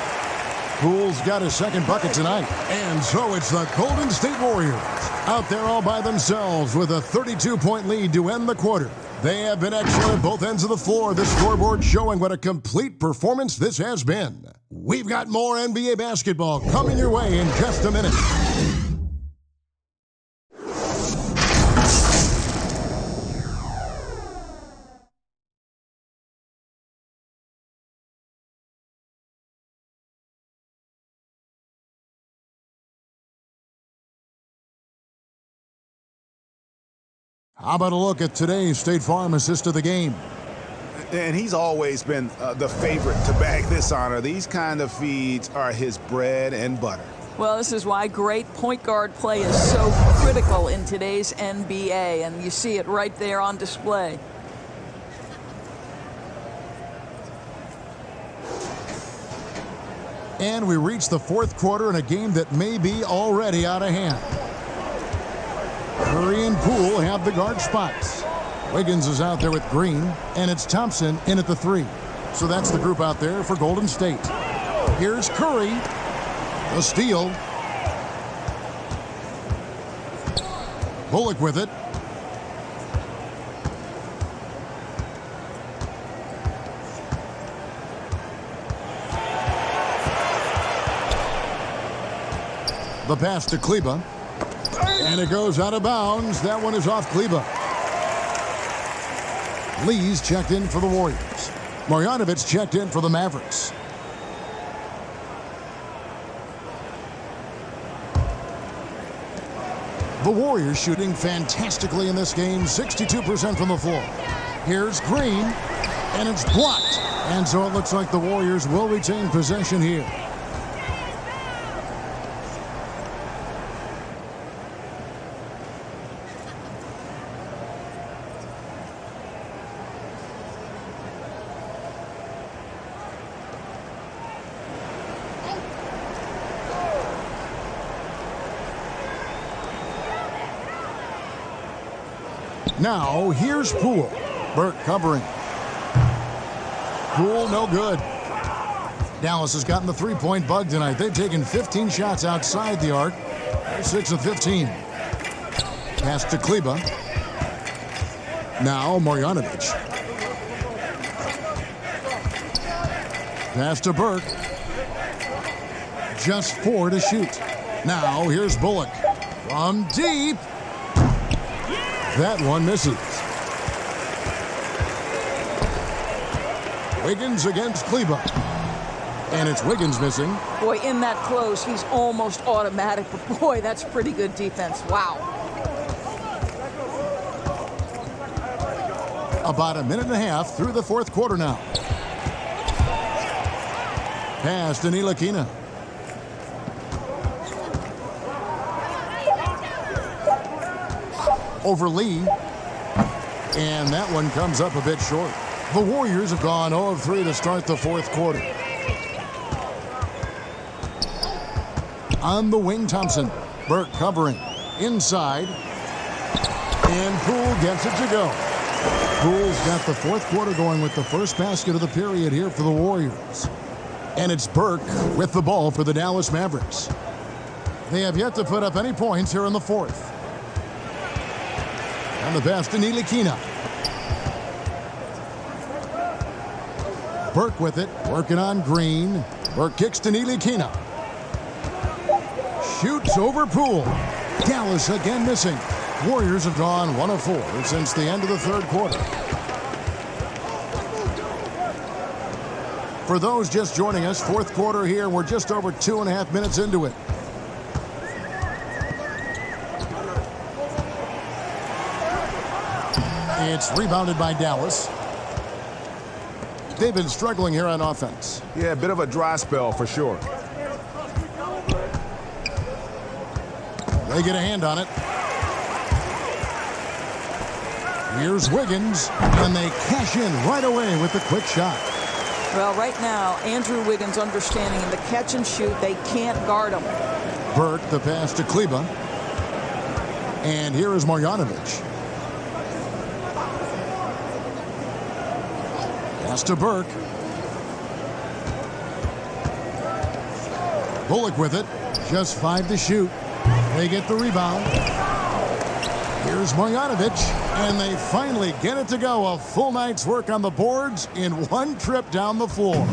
Poole's got his second bucket tonight. And so it's the Golden State Warriors out there all by themselves with a 32-point lead to end the quarter. They have been excellent at both ends of the floor. The scoreboard showing what a complete performance this has been. We've got more NBA basketball coming your way in just a minute. How about a look at today's State Farm assist of the game? And he's always been the favorite to bag this honor. These kind of feeds are his bread and butter. Well, this is why great point guard play is so critical in today's NBA, and you see it right there on display. And we reach the fourth quarter in a game that may be already out of hand. Curry and Poole have the guard spots. Wiggins is out there with Green, and it's Thompson in at the 3. So that's the group out there for Golden State. Here's Curry. The steal. Bullock with it. The pass to Kleba. And it goes out of bounds. That one is off Kleba. Lee's checked in for the Warriors. Marjanovic checked in for the Mavericks. The Warriors shooting fantastically in this game, 62% from the floor. Here's Green, and it's blocked. And so it looks like the Warriors will retain possession here. Now, here's Poole. Burke covering. Poole, no good. Dallas has gotten the three-point bug tonight. They've taken 15 shots outside the arc. They're 6 of 15. Pass to Kleba. Now, Marjanovic. Pass to Burke. Just 4 to shoot. Now, here's Bullock. From deep. That one misses. Wiggins against Kleba. And it's Wiggins missing. Boy, in that close, he's almost automatic. But boy, that's pretty good defense. Wow. About a minute and a half through the fourth quarter now. Pass to Ntilikina. Over Lee. And that one comes up a bit short. The Warriors have gone 0 of 3 to start the fourth quarter. On the wing, Thompson. Burke covering. Inside. And Poole gets it to go. Poole's got the fourth quarter going with the first basket of the period here for the Warriors. And it's Burke with the ball for the Dallas Mavericks. They have yet to put up any points here in the fourth. And the pass to Ntilikina. Burke with it, working on Green. Burke kicks to Ntilikina. Shoots over Poole. Dallas again missing. Warriors have gone 1 of 4 since the end of the third quarter. For those just joining us, fourth quarter here. We're just over 2.5 minutes into it. It's rebounded by Dallas. They've been struggling here on offense. Yeah, a bit of a dry spell for sure. They get a hand on it. Here's Wiggins, and they cash in right away with the quick shot. Well, right now, Andrew Wiggins understanding in the catch and shoot, they can't guard him. Burke, the pass to Kleba. And here is Marjanovic. Pass to Burke. Bullock with it. Just 5 to shoot. They get the rebound. Here's Marjanovic, and they finally get it to go. A full night's work on the boards in one trip down the floor.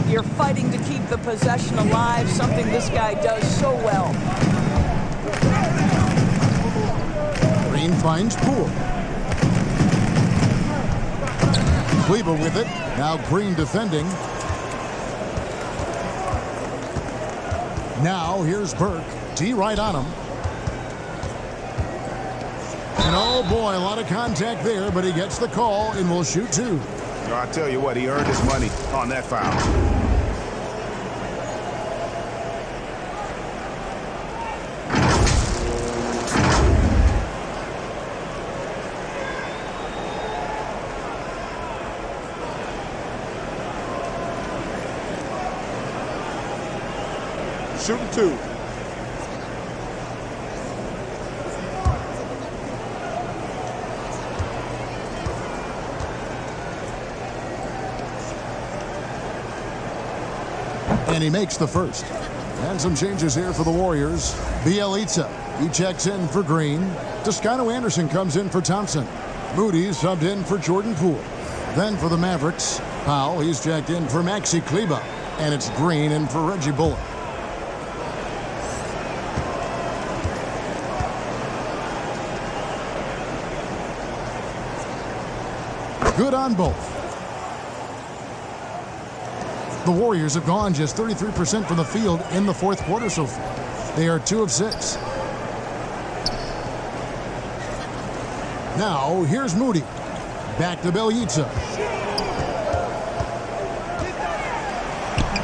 You're fighting to keep the possession alive, something this guy does so well. Green finds Poole. Kleba with it. Now Green defending. Now here's Burke. D right on him. And oh boy, a lot of contact there, but he gets the call and will shoot 2. I tell you what, he earned his money on that foul. Shooting 2. And he makes the first. And some changes here for the Warriors. Bielitsa, he checks in for Green. Toscano Anderson comes in for Thompson. Moody subbed in for Jordan Poole. Then for the Mavericks, Powell, he's checked in for Maxi Kleba. And it's Green in for Reggie Bullock. Good on both. The Warriors have gone just 33% from the field in the fourth quarter so far. They are 2 of 6. Now, here's Moody. Back to Bielitsa.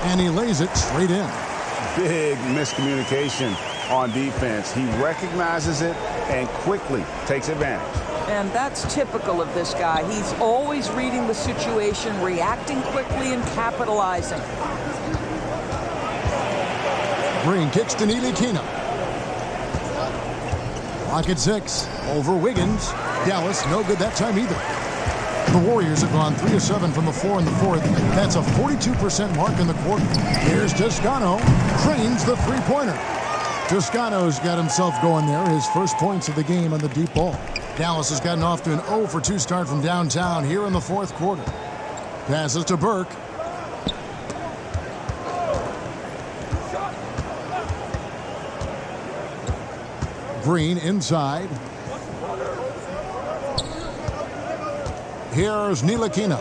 And he lays it straight in. Big miscommunication on defense. He recognizes it and quickly takes advantage. And that's typical of this guy. He's always reading the situation, reacting quickly, and capitalizing. Green kicks to Ntilikina. Clock at 6. Over Wiggins. Dallas, no good that time either. The Warriors have gone 3 of 7 from the floor in the fourth. That's a 42% mark in the quarter. Here's Toscano. Trains the three-pointer. Toscano's got himself going there. His first points of the game on the deep ball. Dallas has gotten off to an 0 for 2 start from downtown here in the fourth quarter. Passes to Burke. Green inside. Here's Ntilikina.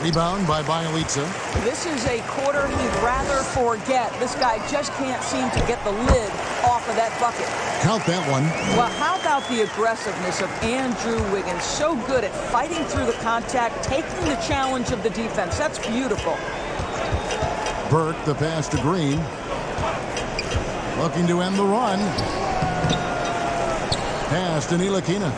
Rebound by Bielitsa. This is a quarter he'd rather forget. This guy just can't seem to get the lid off of that bucket. Count that one. Well, how about the aggressiveness of Andrew Wiggins? So good at fighting through the contact, taking the challenge of the defense. That's beautiful. Burke, the pass to Green. Looking to end the run. Pass to Ntilikina.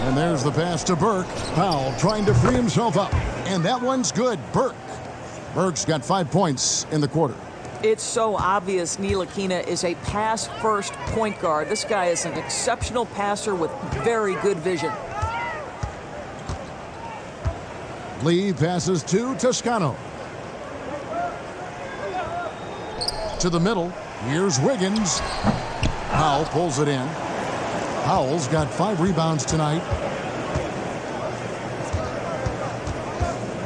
And there's the pass to Burke. Powell trying to free himself up. And that one's good. Burke's got 5 points in the quarter. It's so obvious Ntilikina is a pass-first point guard. This guy is an exceptional passer with very good vision. Lee passes to Toscano. To the middle. Here's Wiggins. Powell pulls it in. Powell's got 5 rebounds tonight.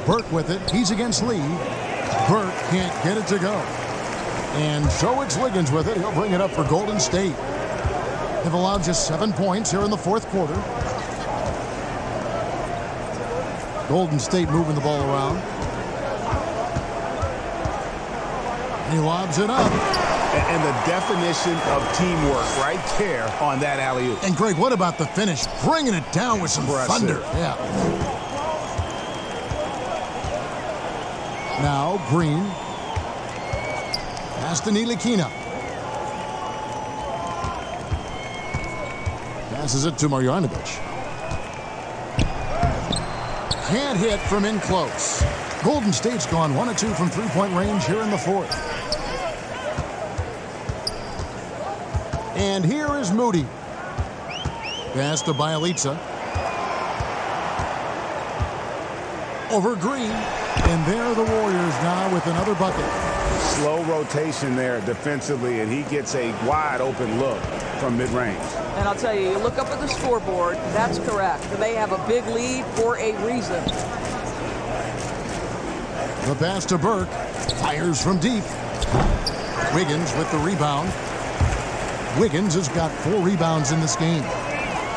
Burke with it. He's against Lee. Burke can't get it to go. And so it's Wiggins with it. He'll bring it up for Golden State. They've allowed just 7 points here in the fourth quarter. Golden State moving the ball around. He lobs it up. And the definition of teamwork right there on that alley-oop. And Greg, what about the finish? Bringing it down with some thunder. Yeah. Now Green. Pass to Ntilikina. Passes it to Marjanovic. Can't hit from in close. Golden State's gone 1 of 2 from three-point range here in the fourth. And here is Moody. Pass to Bjelica. Over Green. And there are the Warriors now with another bucket. Slow rotation there defensively, and he gets a wide open look from mid-range. And I'll tell you, you look up at the scoreboard, that's correct. They have a big lead for a reason. The pass to Burke. Fires from deep. Wiggins with the rebound. Wiggins has got 4 rebounds in this game.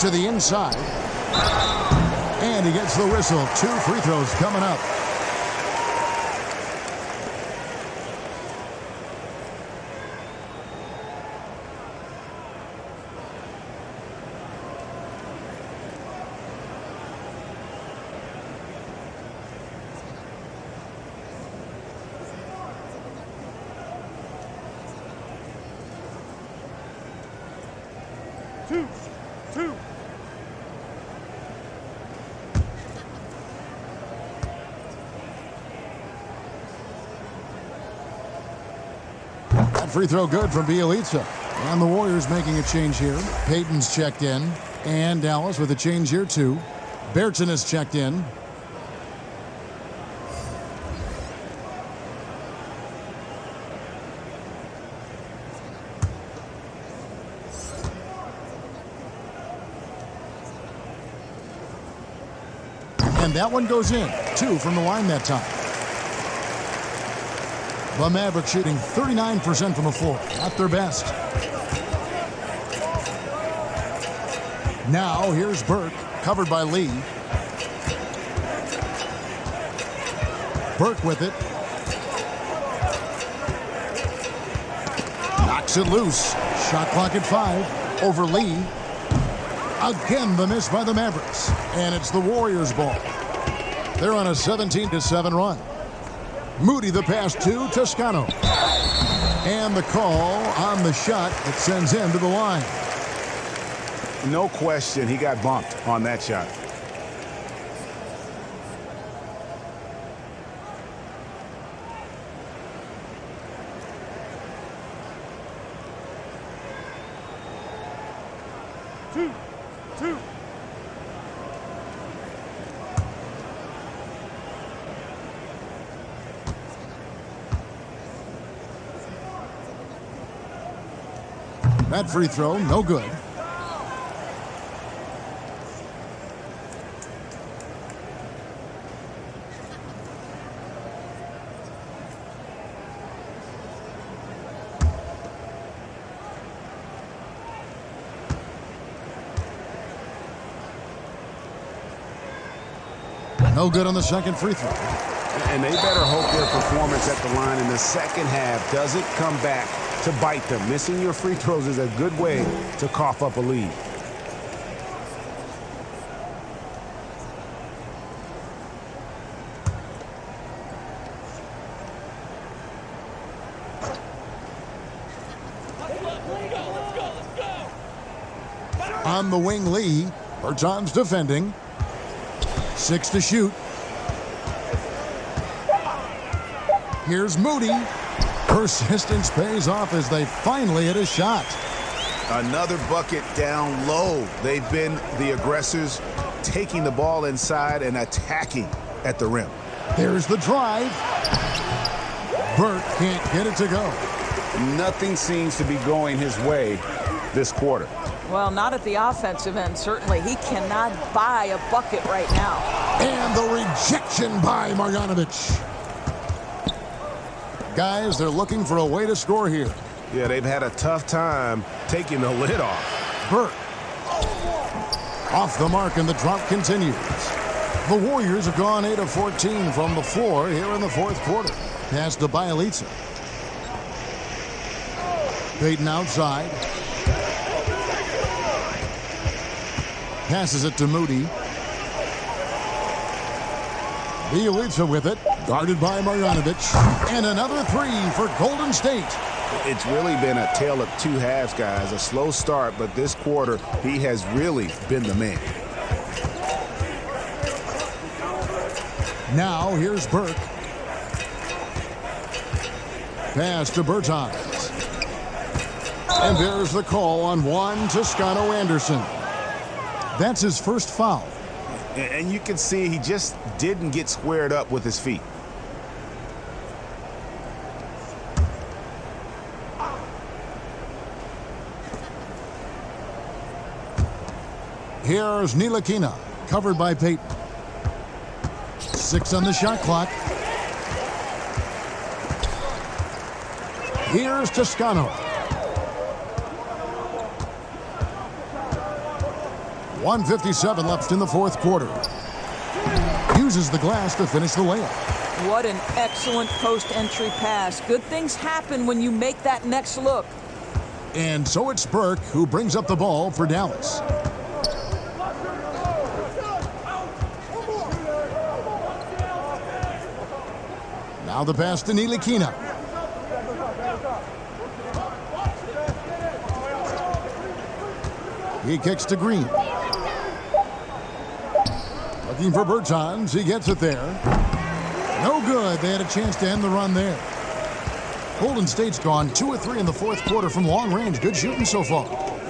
To the inside. And he gets the whistle. 2 free throws coming up. Two. That free throw good from Bjelica. And the Warriors making a change here. Payton's checked in. And Dallas with a change here too. Berton has checked in. And that one goes in. 2 from the line that time. The Mavericks shooting 39% from the floor. At their best. Now here's Burke. Covered by Lee. Burke with it. Knocks it loose. Shot clock at 5. Over Lee. Again, the miss by the Mavericks. And it's the Warriors' ball. They're on a 17-7 run. Moody the pass to Toscano. And the call on the shot that sends him to the line. No question, he got bumped on that shot. Two. That free throw, no good. No good on the second free throw. And they better hope their performance at the line in the second half doesn't come back to bite them. Missing your free throws is a good way to cough up a lead. On the wing, Lee. Bertans defending. 6 to shoot. Here's Moody. Persistence pays off as they finally hit a shot. Another bucket down low. They've been the aggressors, taking the ball inside and attacking at the rim. There's the drive. Burke can't get it to go. Nothing seems to be going his way this quarter. Well, not at the offensive end, certainly. He cannot buy a bucket right now. And the rejection by Marjanovic. Guys, they're looking for a way to score here. Yeah, they've had a tough time taking the lid off. Burke. Off the mark, and the drought continues. The Warriors have gone 8 of 14 from the floor here in the fourth quarter. Pass to Bielitsa. Payton outside. Passes it to Moody. Bielitsa with it, guarded by Marjanovic. And another three for Golden State. It's really been a tale of two halves, guys. A slow start, but this quarter, he has really been the man. Now, here's Burke. Pass to Bertans. And there's the call on Juan Toscano Anderson. That's his first foul. And you can see he just didn't get squared up with his feet. Here's Ntilikina, covered by Payton. 6 on the shot clock. Here's Toscano. 1:57 left in the fourth quarter. Uses the glass to finish the layup. What an excellent post-entry pass. Good things happen when you make that next look. And so it's Burke who brings up the ball for Dallas. Now the pass to Ntilikina. He kicks to Green. Looking for Bertans. He gets it there. No good. They had a chance to end the run there. Golden State's gone 2 of 3 in the fourth quarter from long range. Good shooting so far.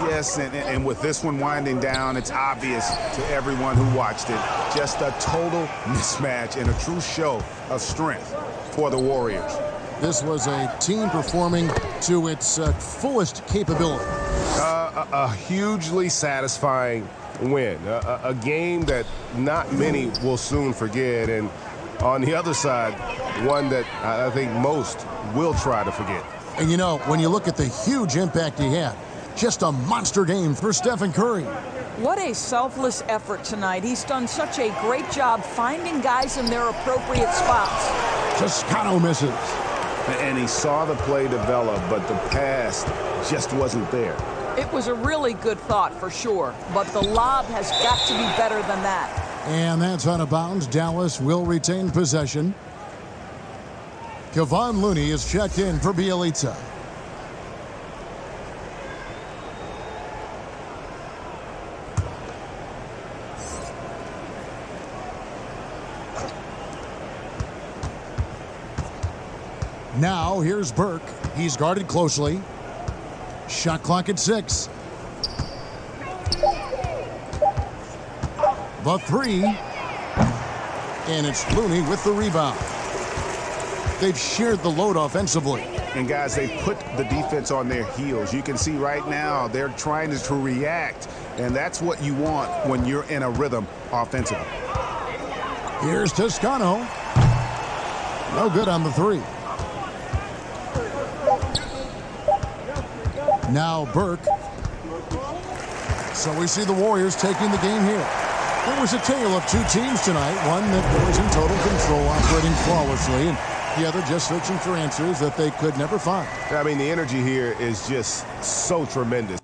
Yes, and with this one winding down, it's obvious to everyone who watched it. Just a total mismatch and a true show of strength for the Warriors. This was a team performing to its fullest capability. A hugely satisfying win. A game that not many will soon forget. And on the other side, one that I think most will try to forget. And you know, when you look at the huge impact he had, just a monster game for Stephen Curry. What a selfless effort tonight. He's done such a great job finding guys in their appropriate spots. Toscano misses. And he saw the play develop, but the pass just wasn't there. It was a really good thought for sure, but the lob has got to be better than that. And that's out of bounds. Dallas will retain possession. Kevon Looney is checked in for Bielitsa. Now here's Burke. He's guarded closely. Shot clock at 6. The 3. And it's Looney with the rebound. They've shared the load offensively. And guys, they've put the defense on their heels. You can see right now they're trying to react, and that's what you want when you're in a rhythm offensively. Here's Toscano. No good on the 3. Now Burke. So we see the Warriors taking the game here. It was a tale of two teams tonight. One that was in total control, operating flawlessly, and the other just searching for answers that they could never find. I mean, the energy here is just so tremendous.